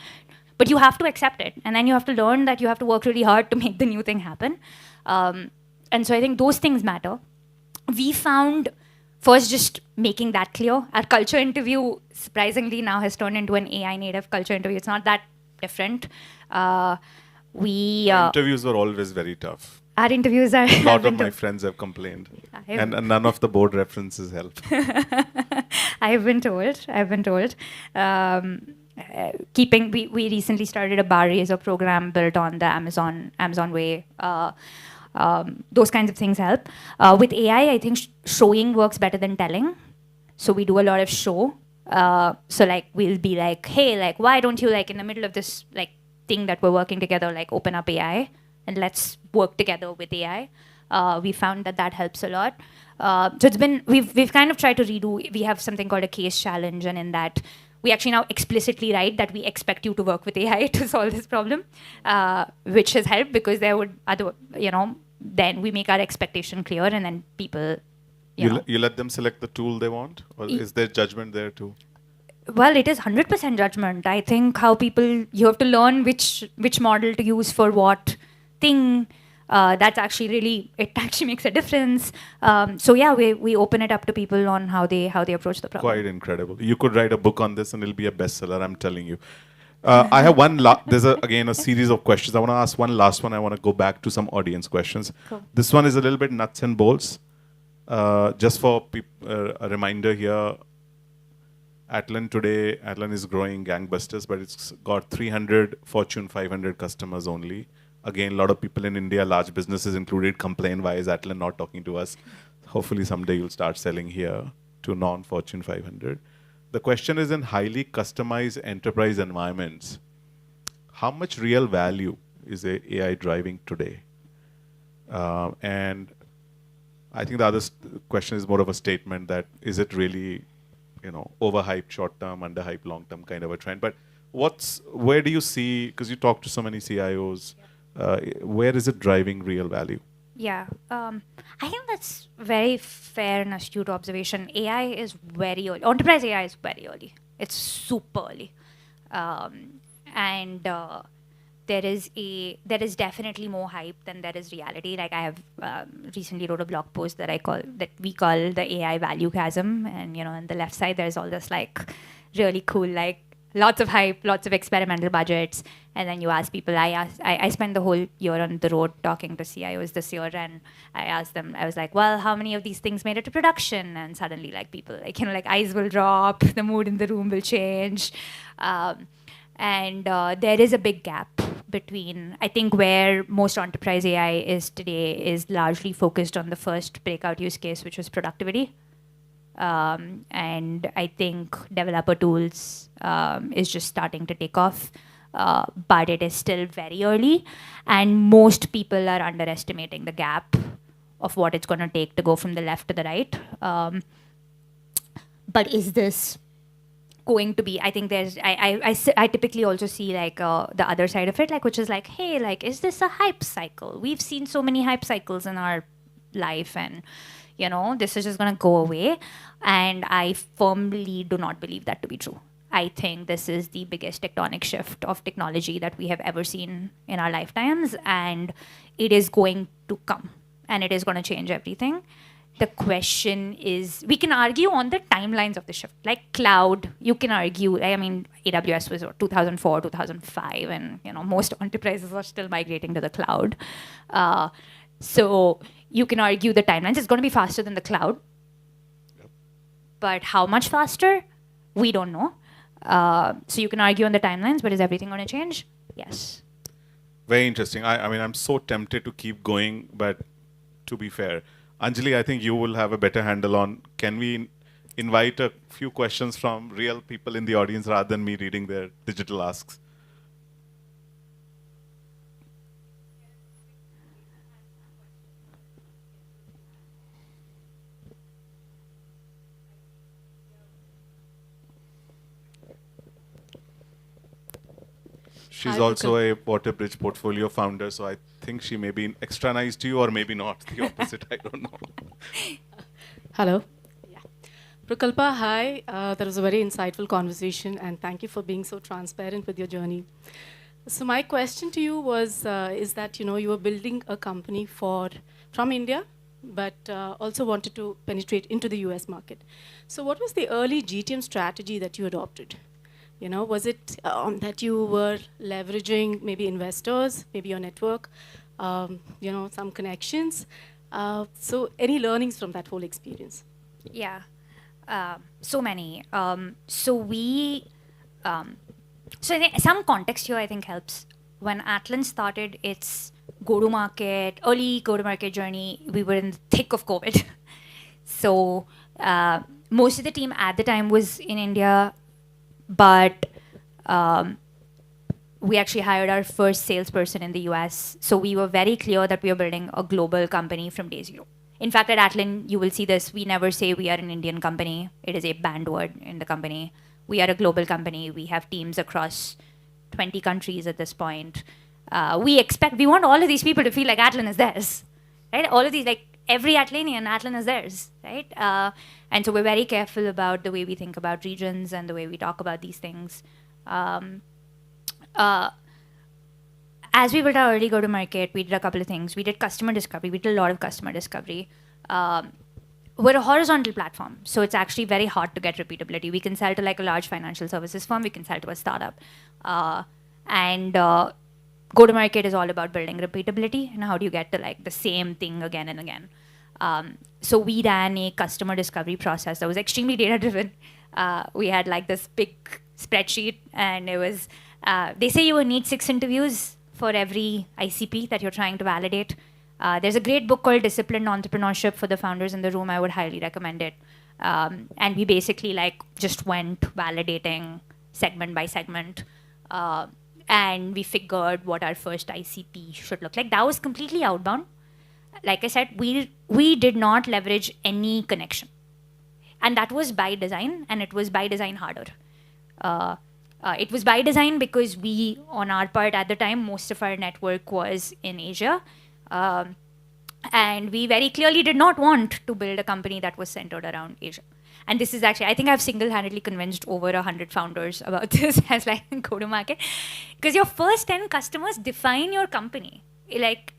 But you have to accept it, and then you have to learn that you have to work really hard to make the new thing happen. And so I think those things matter. We found, first, just making that clear. Our culture interview, surprisingly, now has turned into an AI native culture interview. It's not that different. Interviews were always very tough. Our interviews are... A lot of my friends have complained. And none of the board references help. I've been told. We recently started a bar raiser program built on the Amazon way. Those kinds of things help. With AI, I think showing works better than telling. So we do a lot of show. So we'll be like, hey, why don't you in the middle of this thing that we're working together, open up AI and let's work together with AI. We found that helps a lot. So it's been, we've kind of tried to redo, we have something called a case challenge, and in that we actually now explicitly write that we expect you to work with AI to solve this problem, which has helped because there would then we make our expectation clear, and then people, you let them select the tool they want, or is there judgment there too? Well, it is 100% judgment. I think you have to learn which model to use for what thing. That's actually it actually makes a difference. So yeah, we open it up to people on how they approach the problem. Quite incredible. You could write a book on this and it'll be a bestseller, I'm telling you. I have there's again a series of questions. I want to ask one last one. I want to go back to some audience questions. Cool. This one is a little bit nuts and bolts. Just for a reminder here, Atlan is growing gangbusters, but it's got 300 Fortune 500 customers only. Again, a lot of people in India, large businesses included, complain, why is Atlan not talking to us? Hopefully someday you'll start selling here to non-Fortune 500. The question is, in highly customized enterprise environments, how much real value is AI driving today? And I think the other question is more of a statement that, is it really, overhyped short-term, underhyped long-term kind of a trend? But where do you see, because you talk to so many CIOs, where is it driving real value? Yeah, I think that's very fair and astute observation. AI is very early. Enterprise AI is very early. It's super early. And there is definitely more hype than there is reality. I have recently wrote a blog post that we call the AI value chasm, and on the left side there's all this really cool, like lots of hype, lots of experimental budgets. And then you ask people, I spent the whole year on the road talking to CIOs this year, and I asked them, I was like, well, how many of these things made it to production? And suddenly, like, people, like, like eyes will drop, the mood in the room will change. And there is a big gap between, I think, where most enterprise AI is today is largely focused on the first breakout use case, which was productivity. And I think developer tools is just starting to take off, but it is still very early, and most people are underestimating the gap of what it's going to take to go from the left to the right. But is this going to be, I think there's, I typically also see like the other side of it, like, which is like, hey, like, is this a hype cycle? We've seen so many hype cycles in our life, and this is just going to go away. And I firmly do not believe that to be true. I think this is the biggest tectonic shift of technology that we have ever seen in our lifetimes, and it is going to come, and it is going to change everything. The question is, we can argue on the timelines of the shift. Like cloud, you can argue, I mean, AWS was 2004, 2005, and most enterprises are still migrating to the cloud. So you can argue the timelines. It's going to be faster than the cloud. Yep. But how much faster? We don't know. So you can argue on the timelines, but is everything going to change? Yes. Very interesting. I mean, I'm so tempted to keep going, but to be fair, Anjali, I think you will have a better handle on, can we invite a few questions from real people in the audience rather than me reading their digital asks? She's also a WaterBridge portfolio founder, so I think she may be extra nice to you, or maybe not. The opposite, I don't know. Hello. Yeah. Prukalpa, hi. That was a very insightful conversation, and thank you for being so transparent with your journey. So my question to you was, is that you were building a company from India, but also wanted to penetrate into the US market. So what was the early GTM strategy that you adopted? Was it that you were leveraging maybe investors, maybe your network, some connections? So any learnings from that whole experience? Yeah, so many. So some context here I think helps. When Atlan started its early go-to-market journey, we were in the thick of COVID. So most of the team at the time was in India, but we actually hired our first salesperson in the US. So we were very clear that we were building a global company from day zero. In fact, at Atlan, you will see this. We never say we are an Indian company. It is a banned word in the company. We are a global company. We have teams across 20 countries at this point. We want all of these people to feel like Atlan is theirs, right? All of these, like every Atlanian, Atlan is theirs, right? And so we're very careful about the way we think about regions and the way we talk about these things. As we built our early go-to-market, we did a couple of things. We did customer discovery. We did a lot of customer discovery. We're a horizontal platform, so it's actually very hard to get repeatability. We can sell to like a large financial services firm. We can sell to a startup. And go-to-market is all about building repeatability, and how do you get to like the same thing again and again. So we ran a customer discovery process that was extremely data-driven. We had like this big spreadsheet, and it was, they say you will need 6 interviews for every ICP that you're trying to validate. There's a great book called Disciplined Entrepreneurship for the founders in the room. I would highly recommend it. And we basically like just went validating segment by segment. And we figured what our first ICP should look like. That was completely outbound. Like I said, we did not leverage any connection. And that was by design, and it was by design harder. It was by design because we, on our part at the time, most of our network was in Asia. And we very clearly did not want to build a company that was centered around Asia. And this is actually, I think I've single-handedly convinced over 100 founders about this as like go-to-market. Because your first 10 customers define your company. Like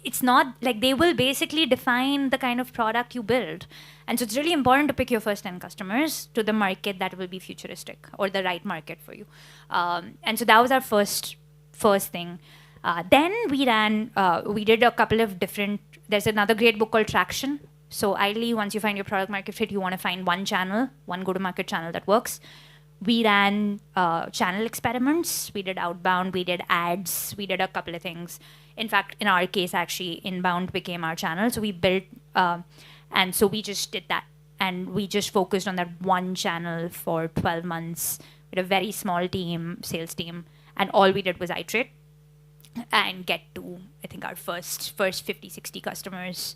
it's not like they will basically define the kind of product you build. And so it's really important to pick your first 10 customers to the market that will be futuristic or the right market for you. And so that was our first thing. Then we did a couple of different, there's another great book called Traction. So ideally, once you find your product market fit, you want to find one channel, one go-to-market channel that works. We ran channel experiments. We did outbound, we did ads, we did a couple of things. In fact, in our case, actually, inbound became our channel. So we built, and so we just did that. And we just focused on that one channel for 12 months with a very small team, sales team. And all we did was iterate and get to, I think, our first 50, 60 customers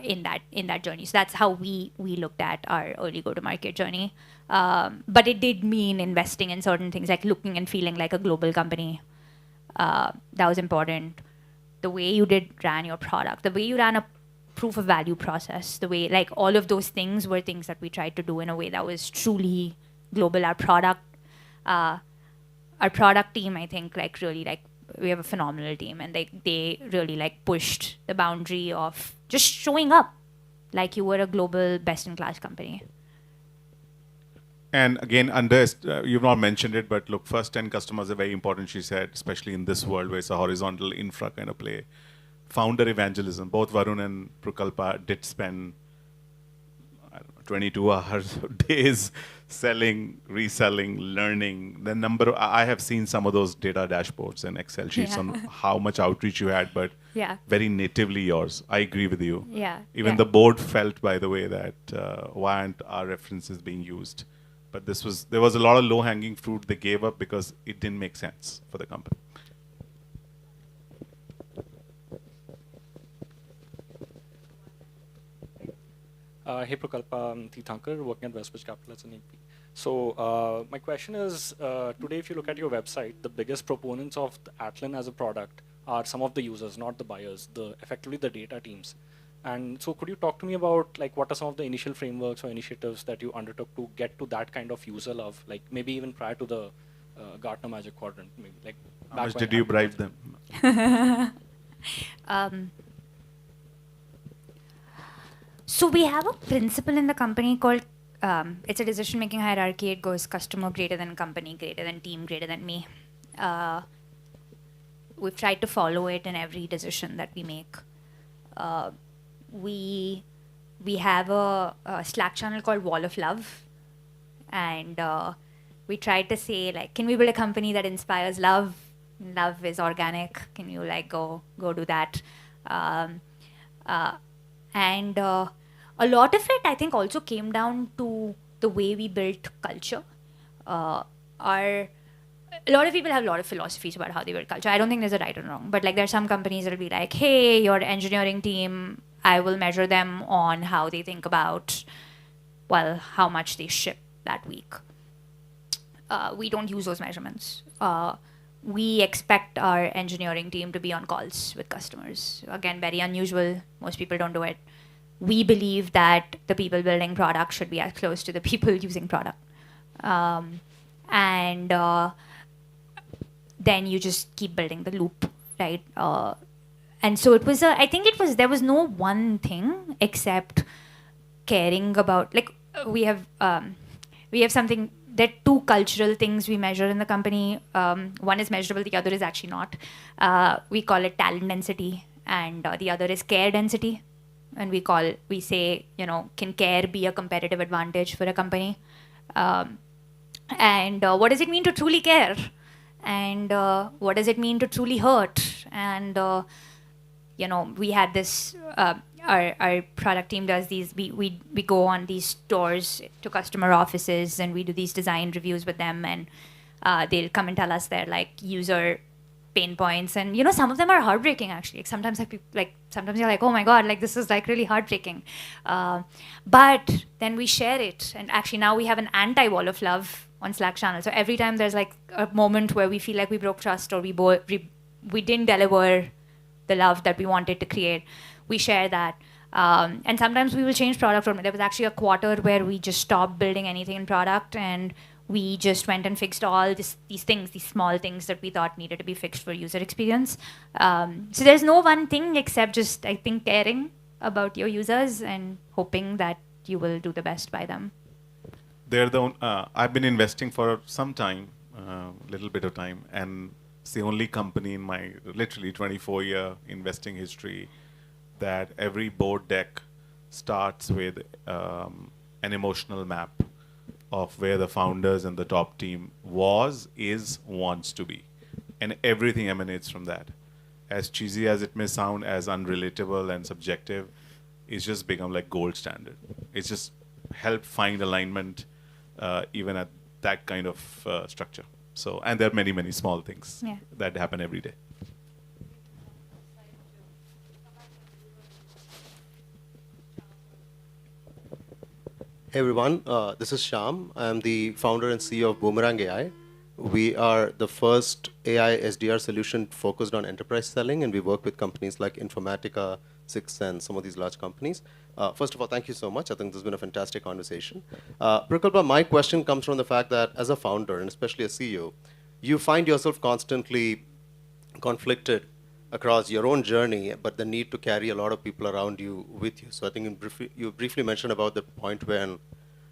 in that journey. So that's how we looked at our early go-to-market journey. But it did mean investing in certain things, like looking and feeling like a global company. That was important. The way you ran your product, the way you ran a proof of value process, the way, like, all of those things were things that we tried to do in a way that was truly global. Our product team, I think, like, really, like, we have a phenomenal team, and they really, like, pushed the boundary of just showing up like you were a global best-in-class company. And again, you've not mentioned it, but look, first 10 customers are very important, she said, especially in this world where it's a horizontal infra kind of play. Founder evangelism. Both Varun and Prukalpa did spend, I don't know, 22 hours, days selling, reselling, learning. I have seen some of those data dashboards and Excel sheets on how much outreach you had, but very natively yours. I agree with you. Even the board felt, by the way, that why aren't our references being used? But there was a lot of low-hanging fruit they gave up because it didn't make sense for the company. Hey Prukalpa, I'm Thankar, working at WaterBridge Capital as an AP. So my question is, today if you look at your website, the biggest proponents of the Atlan as a product are some of the users, not the buyers, effectively the data teams. And so could you talk to me about, like, what are some of the initial frameworks or initiatives that you undertook to get to that kind of user love, like maybe even prior to the Gartner Magic Quadrant? Maybe, like, how much did you bribe them? So we have a principle in the company called, it's a decision-making hierarchy. It goes customer greater than company, greater than team, greater than me. We've tried to follow it in every decision that we make. We have a Slack channel called Wall of Love, and we tried to say, like, can we build a company that inspires love? Love is organic. Can you, like, go do that? And a lot of it, I think, also came down to the way we built culture. A lot of people have a lot of philosophies about how they build culture. I don't think there's a right or wrong, but, like, there are some companies that'll be like, hey, your engineering team, I will measure them on how they think about, well, how much they ship that week. We don't use those measurements. We expect our engineering team to be on calls with customers. Again, very unusual. Most people don't do it. We believe that the people building product should be as close to the people using product. And then you just keep building the loop, right? And so it was there was no one thing except caring about, like, we have something, there are two cultural things we measure in the company. One is measurable, the other is actually not. We call it talent density, and the other is care density. And we say, you know, can care be a competitive advantage for a company? And what does it mean to truly care? And what does it mean to truly hurt? And you know, we had this, our product team does these, we go on these tours to customer offices, and we do these design reviews with them, and they'll come and tell us their, like, user pain points. And, you know, some of them are heartbreaking, actually. Like, sometimes you're like, oh my God, like, this is, like, really heartbreaking. But then we share it. And actually now we have an anti-wall of love on Slack channel. So every time there's, like, a moment where we feel like we broke trust, or we didn't deliver the love that we wanted to create, we share that. And sometimes we will change product from it. There was actually a quarter where we just stopped building anything in product, and we just went and fixed all these things, these small things that we thought needed to be fixed for user experience. So there's no one thing except just, I think, caring about your users and hoping that you will do the best by them? I've been investing for some time, little bit of time, and it's the only company in my literally 24-year investing history that every board deck starts with an emotional map of where the founders and the top team was, is, wants to be. And everything emanates from that. As cheesy as it may sound, as unrelatable and subjective, it's just become like gold standard. It's just helped find alignment even at that kind of structure. So, and there are many, many small things that happen every day. Hey everyone, this is Shyam. I'm the founder and CEO of Boomerang AI. We are the first AI SDR solution focused on enterprise selling, and we work with companies like Informatica, Six, and some of these large companies. First of all, thank you so much. I think this has been a fantastic conversation. Prukalpa, my question comes from the fact that as a founder, and especially a CEO, you find yourself constantly conflicted across your own journey, but the need to carry a lot of people around you with you. So I think you briefly mentioned about the point when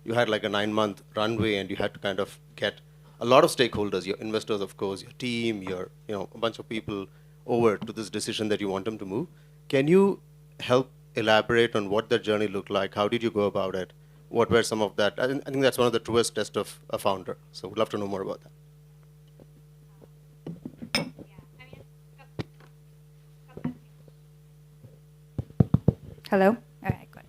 you had like a 9-month runway and you had to kind of get a lot of stakeholders, your investors, of course, your team, a bunch of people over to this decision that you want them to move. Can you help elaborate on what that journey looked like? How did you go about it? What were some of that? I think that's one of the truest tests of a founder. So we'd love to know more about that. Hello? All right, good.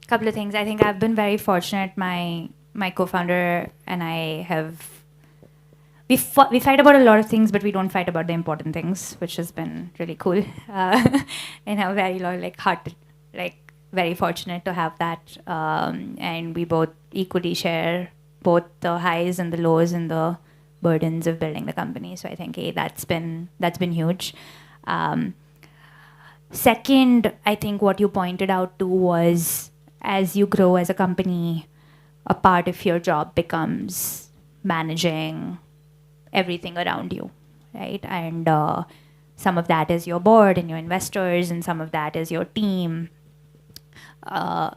Couple of things. I think I've been very fortunate. My co-founder and I we fight about a lot of things, but we don't fight about the important things, which has been really cool. And I'm very very fortunate to have that. And we both equally share both the highs and the lows and the burdens of building the company. So I think that's been huge. Second, I think what you pointed out too was, as you grow as a company, a part of your job becomes managing everything around you, right? And some of that is your board and your investors, and some of that is your team. There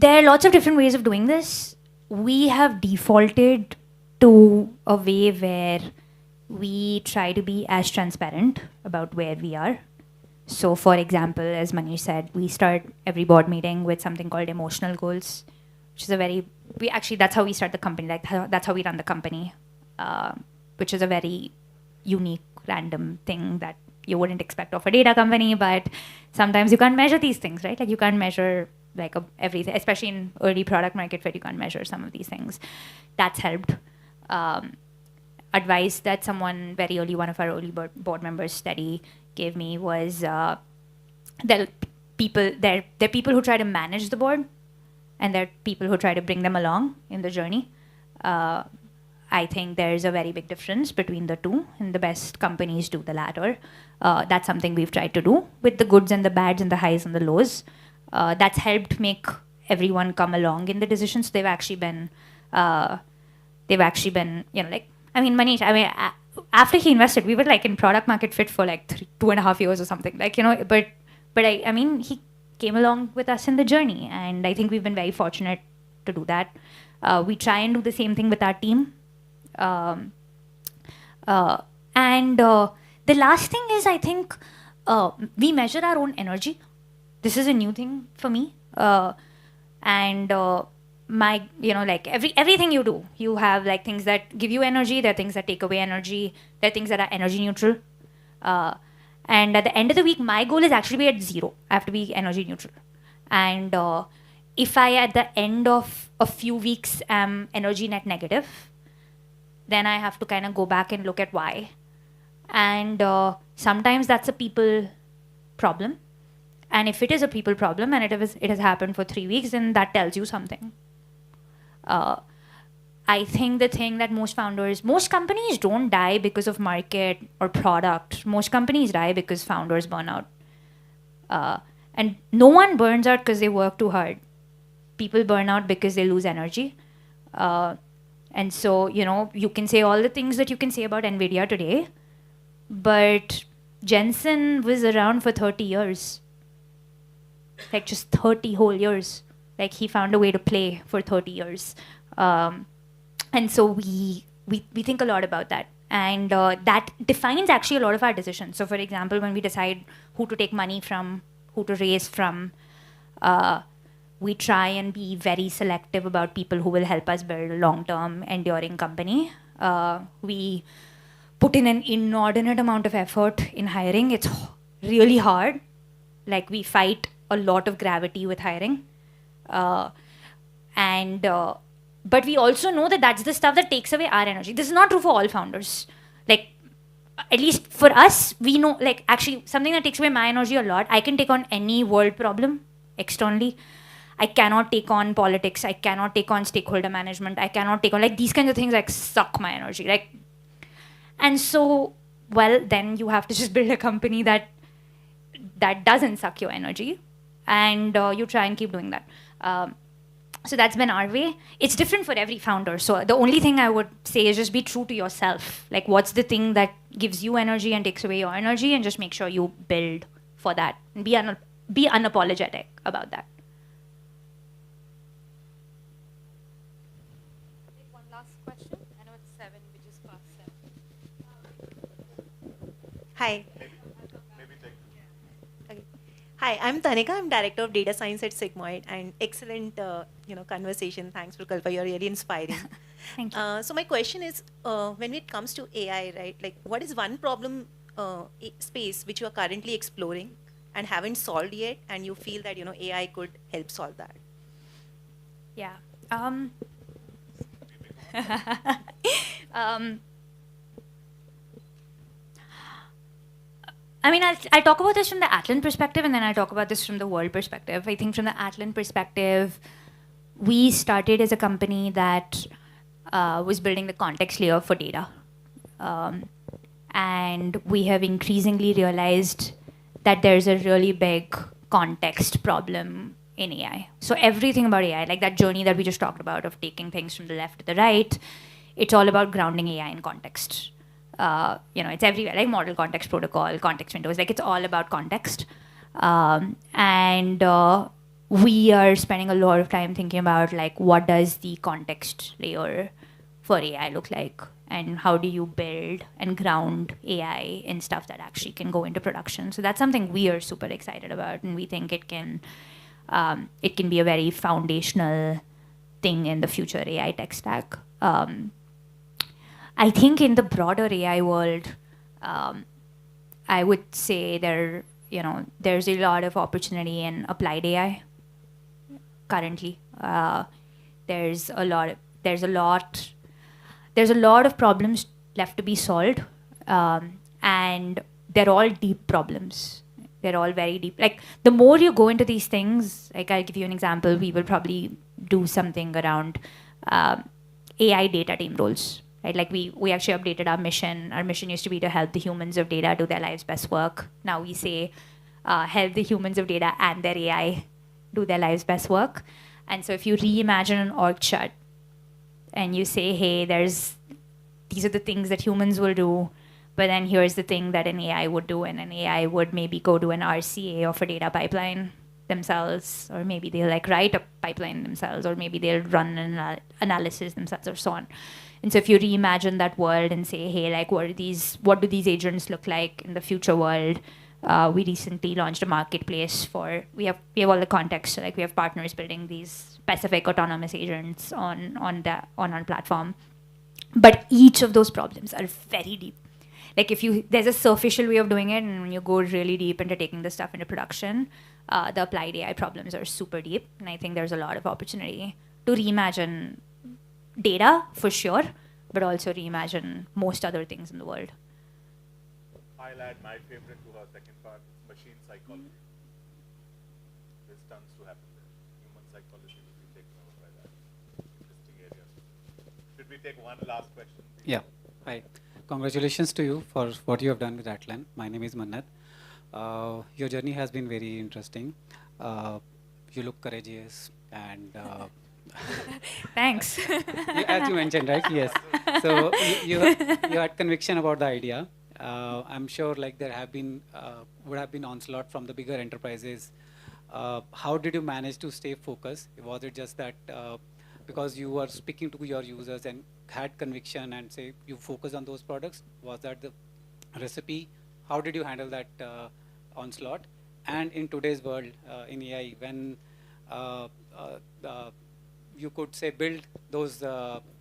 are lots of different ways of doing this. We have defaulted to a way where we try to be as transparent about where we are. So, for example, as Manish said, we start every board meeting with something called emotional goals, which is that's how we start the company, that's how we run the company, which is a very unique, random thing that you wouldn't expect of a data company, but sometimes you can't measure these things, right? Like you can't measure everything, especially in early product market fit, you can't measure some of these things. That's helped. Advice that someone very early, one of our early board members, Steady, gave me was there are people who try to manage the board, and there are people who try to bring them along in the journey. I think there's a very big difference between the two, and the best companies do the latter. That's something we've tried to do with the goods and the bads and the highs and the lows. That's helped make everyone come along in the decisions. They've actually been, Manish, after he invested, we were in product market fit for 2.5 years or something. But he came along with us in the journey, and I think we've been very fortunate to do that. We try and do the same thing with our team. And the last thing is, I think we measure our own energy. This is a new thing for me. Everything you do, you have things that give you energy, there are things that take away energy, there are things that are energy neutral. And at the end of the week, my goal is actually be at 0. I have to be energy neutral. And if I, at the end of a few weeks, am energy net negative, then I have to kind of go back and look at why. And sometimes that's a people problem. And if it is a people problem and it has happened for 3 weeks, then that tells you something. I think the thing that most companies don't die because of market or product. Most companies die because founders burn out. And no one burns out because they work too hard. People burn out because they lose energy. And so, you can say all the things that you can say about NVIDIA today, but Jensen was around for 30 years. like just 30 whole years. Like he found a way to play for 30 years. And so we think a lot about that. And that defines actually a lot of our decisions. So for example, when we decide who to take money from, who to raise from, we try and be very selective about people who will help us build a long-term, enduring company. We put in an inordinate amount of effort in hiring. It's really hard. Like we fight a lot of gravity with hiring. But we also know that that's the stuff that takes away our energy. This is not true for all founders. Like, at least for us, we know, like, actually, something that takes away my energy a lot, I can take on any world problem externally. I cannot take on politics. I cannot take on stakeholder management. I cannot take on, like, these kinds of things, like, suck my energy. Like, and so, well, then you have to just build a company that doesn't suck your energy. And you try and keep doing that. So that's been our way. It's different for every founder. So the only thing I would say is just be true to yourself. Like, what's the thing that gives you energy and takes away your energy, and just make sure you build for that. And be unapologetic about that. One last question. I know it's 7, we just passed 7. Hi. Okay. Hi, I'm Tanika. I'm Director of Data Science at Sigmoid, and excellent, conversation. Thanks, Prukalpa. You're really inspiring. Thank you. So my question is, when it comes to AI, right? Like, what is one problem space which you are currently exploring and haven't solved yet, and you feel that AI could help solve that? Yeah. I mean, I'll talk about this from the Atlan perspective, and then I'll talk about this from the world perspective. I think from the Atlan perspective, we started as a company that was building the context layer for data. And we have increasingly realized that there's a really big context problem in AI. So everything about AI, like that journey that we just talked about of taking things from the left to the right, it's all about grounding AI in context. It's everywhere, like model context protocol, context windows, like it's all about context. And we are spending a lot of time thinking about, like, what does the context layer for AI look like? And how do you build and ground AI in stuff that actually can go into production? So that's something we are super excited about, and we think it can be a very foundational thing in the future AI tech stack. I think in the broader AI world, I would say there's a lot of opportunity in applied AI. Currently, there's a lot of problems left to be solved, and they're all deep problems. They're all very deep. Like, the more you go into these things, like, I'll give you an example. We will probably do something around AI data team roles. Right? Like, we actually updated our mission. Our mission used to be to help the humans of data do their lives' best work. Now we say help the humans of data and their AI do their lives' best work. And so if you reimagine an org chart and you say, hey, these are the things that humans will do, but then here's the thing that an AI would do, and an AI would maybe go do an RCA of a data pipeline themselves, or maybe they'll write a pipeline themselves, or maybe they'll run an analysis themselves, or so on. And so if you reimagine that world and say, hey, what do these agents look like in the future world? We recently launched a marketplace we have all the context. So we have partners building these specific autonomous agents on our platform. But each of those problems are very deep. Like, there's a superficial way of doing it, and when you go really deep into taking this stuff into production, the applied AI problems are super deep. And I think there's a lot of opportunity to reimagine data, for sure, but also reimagine most other things in the world. I'll add my favorite to her second part, machine psychology. There's tons to happen there. Human psychology will be taken over by that. Interesting area. Should we take one last question, please? Yeah. Hi. Congratulations to you for what you have done with Atlan. My name is Mannat. Your journey has been very interesting. You look courageous and... Thanks. As you mentioned, right? Yes. So you had conviction about the idea. I'm sure there would have been onslaught from the bigger enterprises How did you manage to stay focused? Was it just that because you were speaking to your users and had conviction and say you focus on those products? Was that the recipe? How did you handle that onslaught? And in today's world, in AI, when you could say build those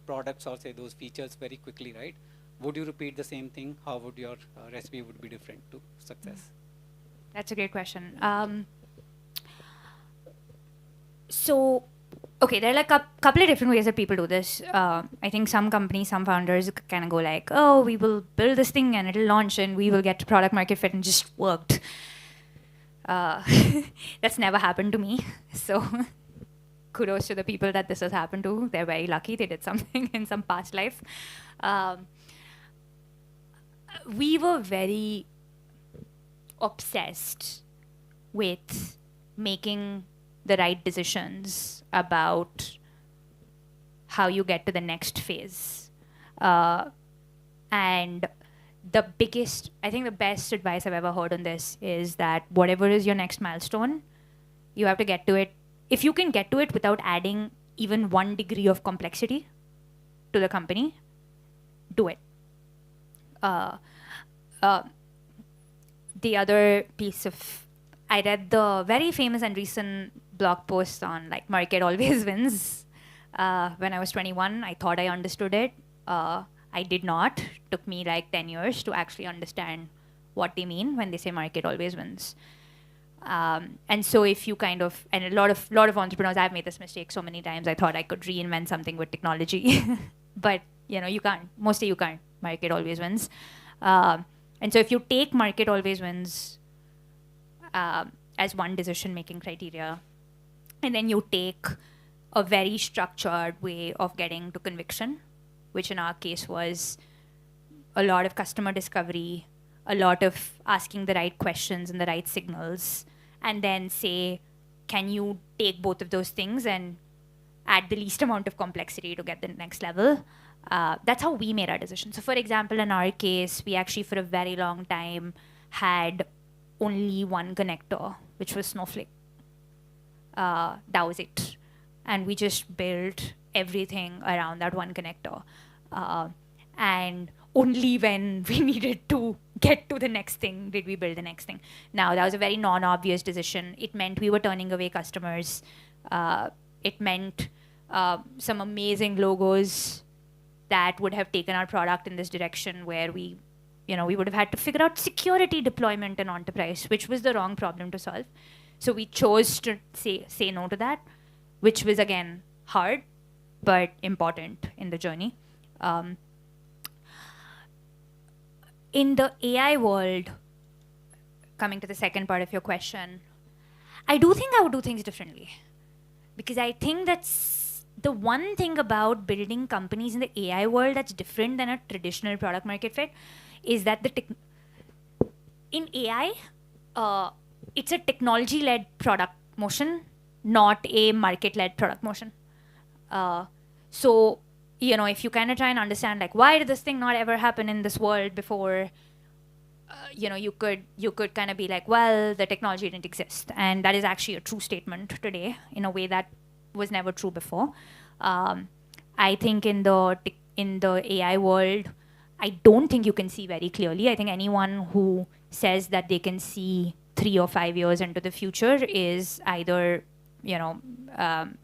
products or say those features very quickly, right? Would you repeat the same thing? How would your recipe would be different to success? That's a great question. So, okay, there are like a couple of different ways that people do this. I think some companies, some founders kind of go like, oh, we will build this thing and it'll launch and we will get to product market fit, and just worked. That's never happened to me. So kudos to the people that this has happened to. They're very lucky. They did something in some past life. We were very obsessed with making the right decisions about how you get to the next phase. And the biggest, I think the best advice I've ever heard on this is that whatever is your next milestone, you have to get to it. If you can get to it without adding even 1 degree of complexity to the company, do it. The other piece of, I read the very famous and recent blog post on like market always wins. When I was 21, I thought I understood it. I did not. Took me like 10 years to actually understand what they mean when they say market always wins. And so if you kind of, and a lot of entrepreneurs, I've made this mistake so many times. I thought I could reinvent something with technology, but you can't. Mostly you can't. Market always wins. And so if you take market always wins as one decision-making criteria, and then you take a very structured way of getting to conviction, which in our case was a lot of customer discovery, a lot of asking the right questions and the right signals, and then say, can you take both of those things and add the least amount of complexity to get the next level? That's how we made our decision. So for example, in our case, we actually for a very long time had only one connector, which was Snowflake. That was it. And we just built everything around that one connector. And only when we needed to get to the next thing did we build the next thing. Now, that was a very non-obvious decision. It meant we were turning away customers. It meant some amazing logos that would have taken our product in this direction where we would have had to figure out security deployment in enterprise, which was the wrong problem to solve. So we chose to say no to that, which was, again, hard, but important in the journey. In the AI world, coming to the second part of your question, I do think I would do things differently. Because I think that's the one thing about building companies in the AI world that's different than a traditional product market fit is that in AI, it's a technology-led product motion, not a market-led product motion. So, if you kind of try and understand, like, why did this thing not ever happen in this world before, you could kind of be like, well, the technology didn't exist. And that is actually a true statement today in a way that was never true before. I think in the AI world, I don't think you can see very clearly. I think anyone who says that they can see 3 or 5 years into the future is either, they're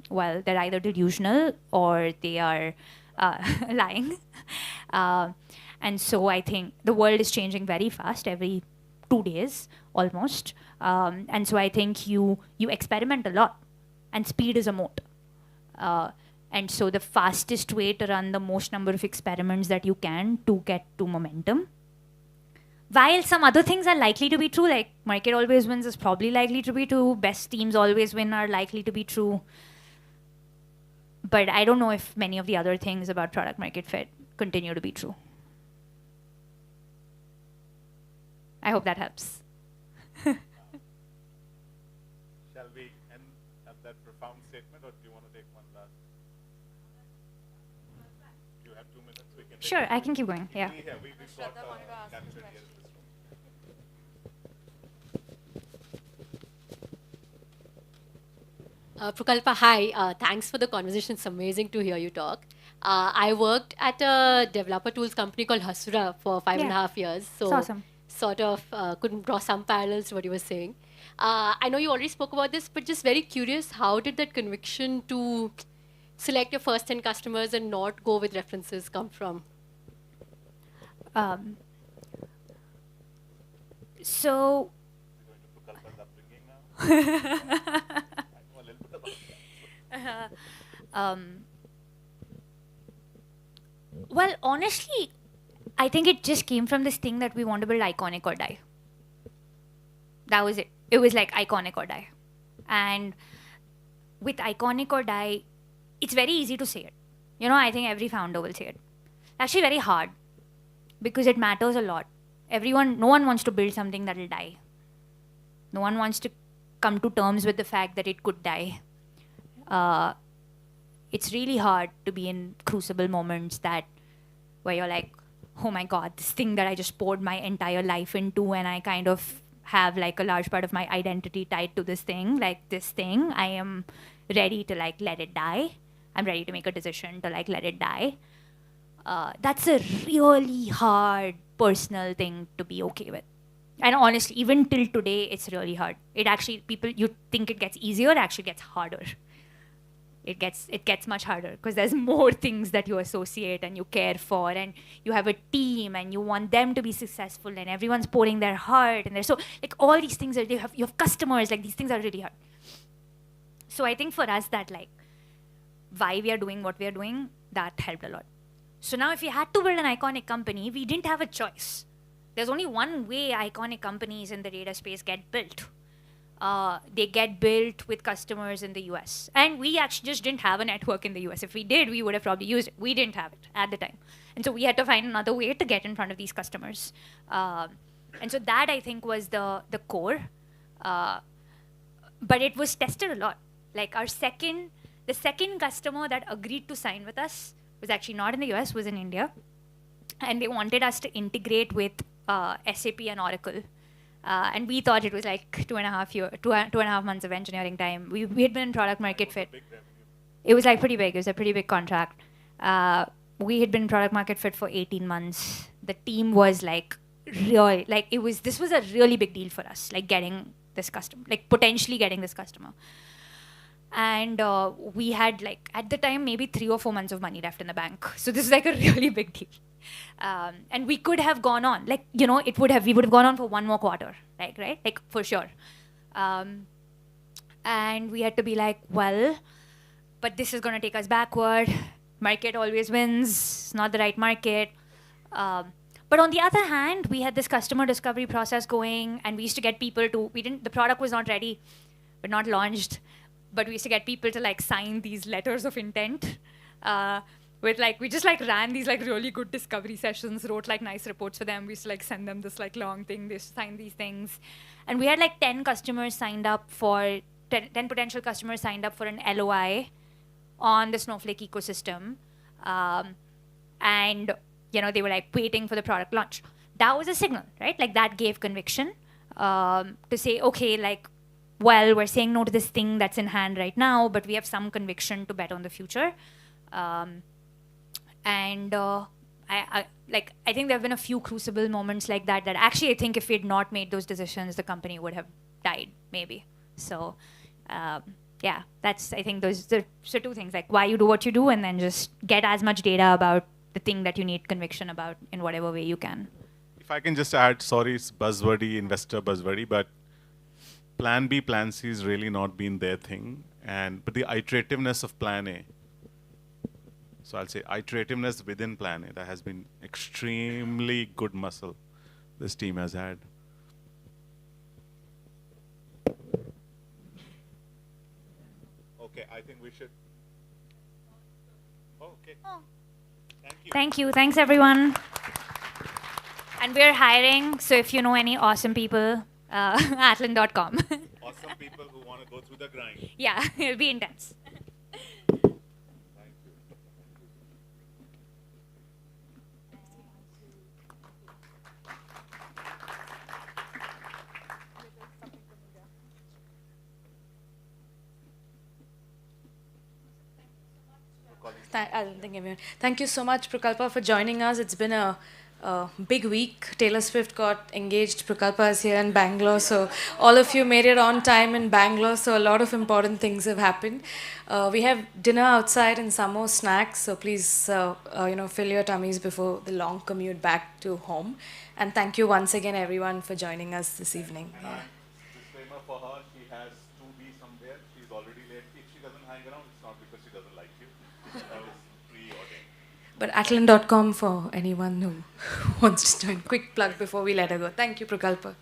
either delusional or they are lying. And so I think the world is changing very fast, every 2 days almost. And so I think you experiment a lot, and speed is a moat. And so the fastest way to run the most number of experiments that you can to get to momentum, while some other things are likely to be true, like market always wins is probably likely to be true, best teams always win are likely to be true. But I don't know if many of the other things about product market fit continue to be true. I hope that helps. Shall we end at that profound statement, or do you want to take one last? You have 2 minutes. We can. Sure, I can keep going. Yeah. We've got captured here in this room. Prukalpa, hi. Thanks for the conversation. It's amazing to hear you talk. I worked at a developer tools company called Hasura for 5.5 years. So It's awesome. sort of could draw some parallels to what you were saying. I know you already spoke about this, but just very curious, how did that conviction to select your first 10 customers and not go with references come from? So, well, honestly, I think it just came from this thing that we want to build iconic or die. That was it. It was like iconic or die. And with iconic or die, it's very easy to say it. You know, I think every founder will say it. Actually, very hard because it matters a lot. No one wants to build something that will die. No one wants to come to terms with the fact that it could die. It's really hard to be in crucible moments where you're like, oh my God, this thing that I just poured my entire life into, and I kind of have like a large part of my identity tied to this thing, I am ready to like let it die. I'm ready to make a decision to like let it die. That's a really hard personal thing to be okay with. And honestly, even till today, it's really hard. It actually, you think it gets easier, it actually gets harder. It gets much harder because there's more things that you associate and you care for, and you have a team and you want them to be successful, and everyone's pouring their heart, and there's so like all these things that you have customers, like these things are really hard. So I think for us that like why we are doing what we are doing, that helped a lot. So now if we had to build an iconic company, we didn't have a choice. There's only one way iconic companies in the data space get built. They get built with customers in the US. And we actually just didn't have a network in the US. If we did, we would have probably used it. We didn't have it at the time. And so we had to find another way to get in front of these customers. And so that, I think, was the core. But it was tested a lot. Like the second customer that agreed to sign with us was actually not in the US, was in India. And they wanted us to integrate with SAP and Oracle. And we thought it was like 2.5 months of engineering time. We had been in product market fit. It was like pretty big. It was a pretty big contract. We had been in product market fit for 18 months. The team was like real, like this was a really big deal for us, like getting this customer, like potentially getting this customer. And we had like at the time maybe 3 or 4 months of money left in the bank. So this is like a really big deal. And we could have gone on, like, you know, we would have gone on for one more quarter, like, right? Like, for sure. And we had to be like, well, but this is going to take us backward. Market always wins. It's not the right market. But on the other hand, we had this customer discovery process going, and we used to get people the product was not ready, but not launched. But we used to get people to like sign these letters of intent. With like, we just like ran these like really good discovery sessions, wrote like nice reports for them. We used to like send them this like long thing, they sign these things. And we had like 10 customers signed up for, 10 potential customers signed up for an LOI on the Snowflake ecosystem. And, you know, they were like waiting for the product launch. That was a signal, right? Like that gave conviction to say, okay, like, well, we're saying no to this thing that's in hand right now, but we have some conviction to bet on the future. And I think there have been a few crucible moments like that actually I think if we had not made those decisions, the company would have died, maybe. So, yeah, I think those are two things, like why you do what you do, and then just get as much data about the thing that you need conviction about in whatever way you can. If I can just add, sorry, it's buzzwordy, investor buzzwordy, but Plan B, Plan C has really not been their thing. But the iterativeness of Plan A, so I'll say iterativeness within Plan A, that has been extremely good muscle this team has had. Okay, I think we should. Oh, okay. Oh. Thank you. Thank you. Thanks, everyone. And we're hiring, so if you know any awesome people, Atlan.com. Awesome people who want to go through the grind. Yeah, it'll be intense. I don't think everyone. Thank you so much, Prukalpa, for joining us. It's been a big week. Taylor Swift got engaged. Prukalpa is here in Bangalore, so all of you made it on time in Bangalore. So a lot of important things have happened. We have dinner outside and some more snacks. So please, fill your tummies before the long commute back to home. And thank you once again, everyone, for joining us this evening. Disclaimer for her, she has to be somewhere. She's already late. If she doesn't hang around, it's not because she doesn't like you. That was preordained. But Atlan.com for anyone who wants to join. Quick plug before we let her go. Thank you, Prukalpa.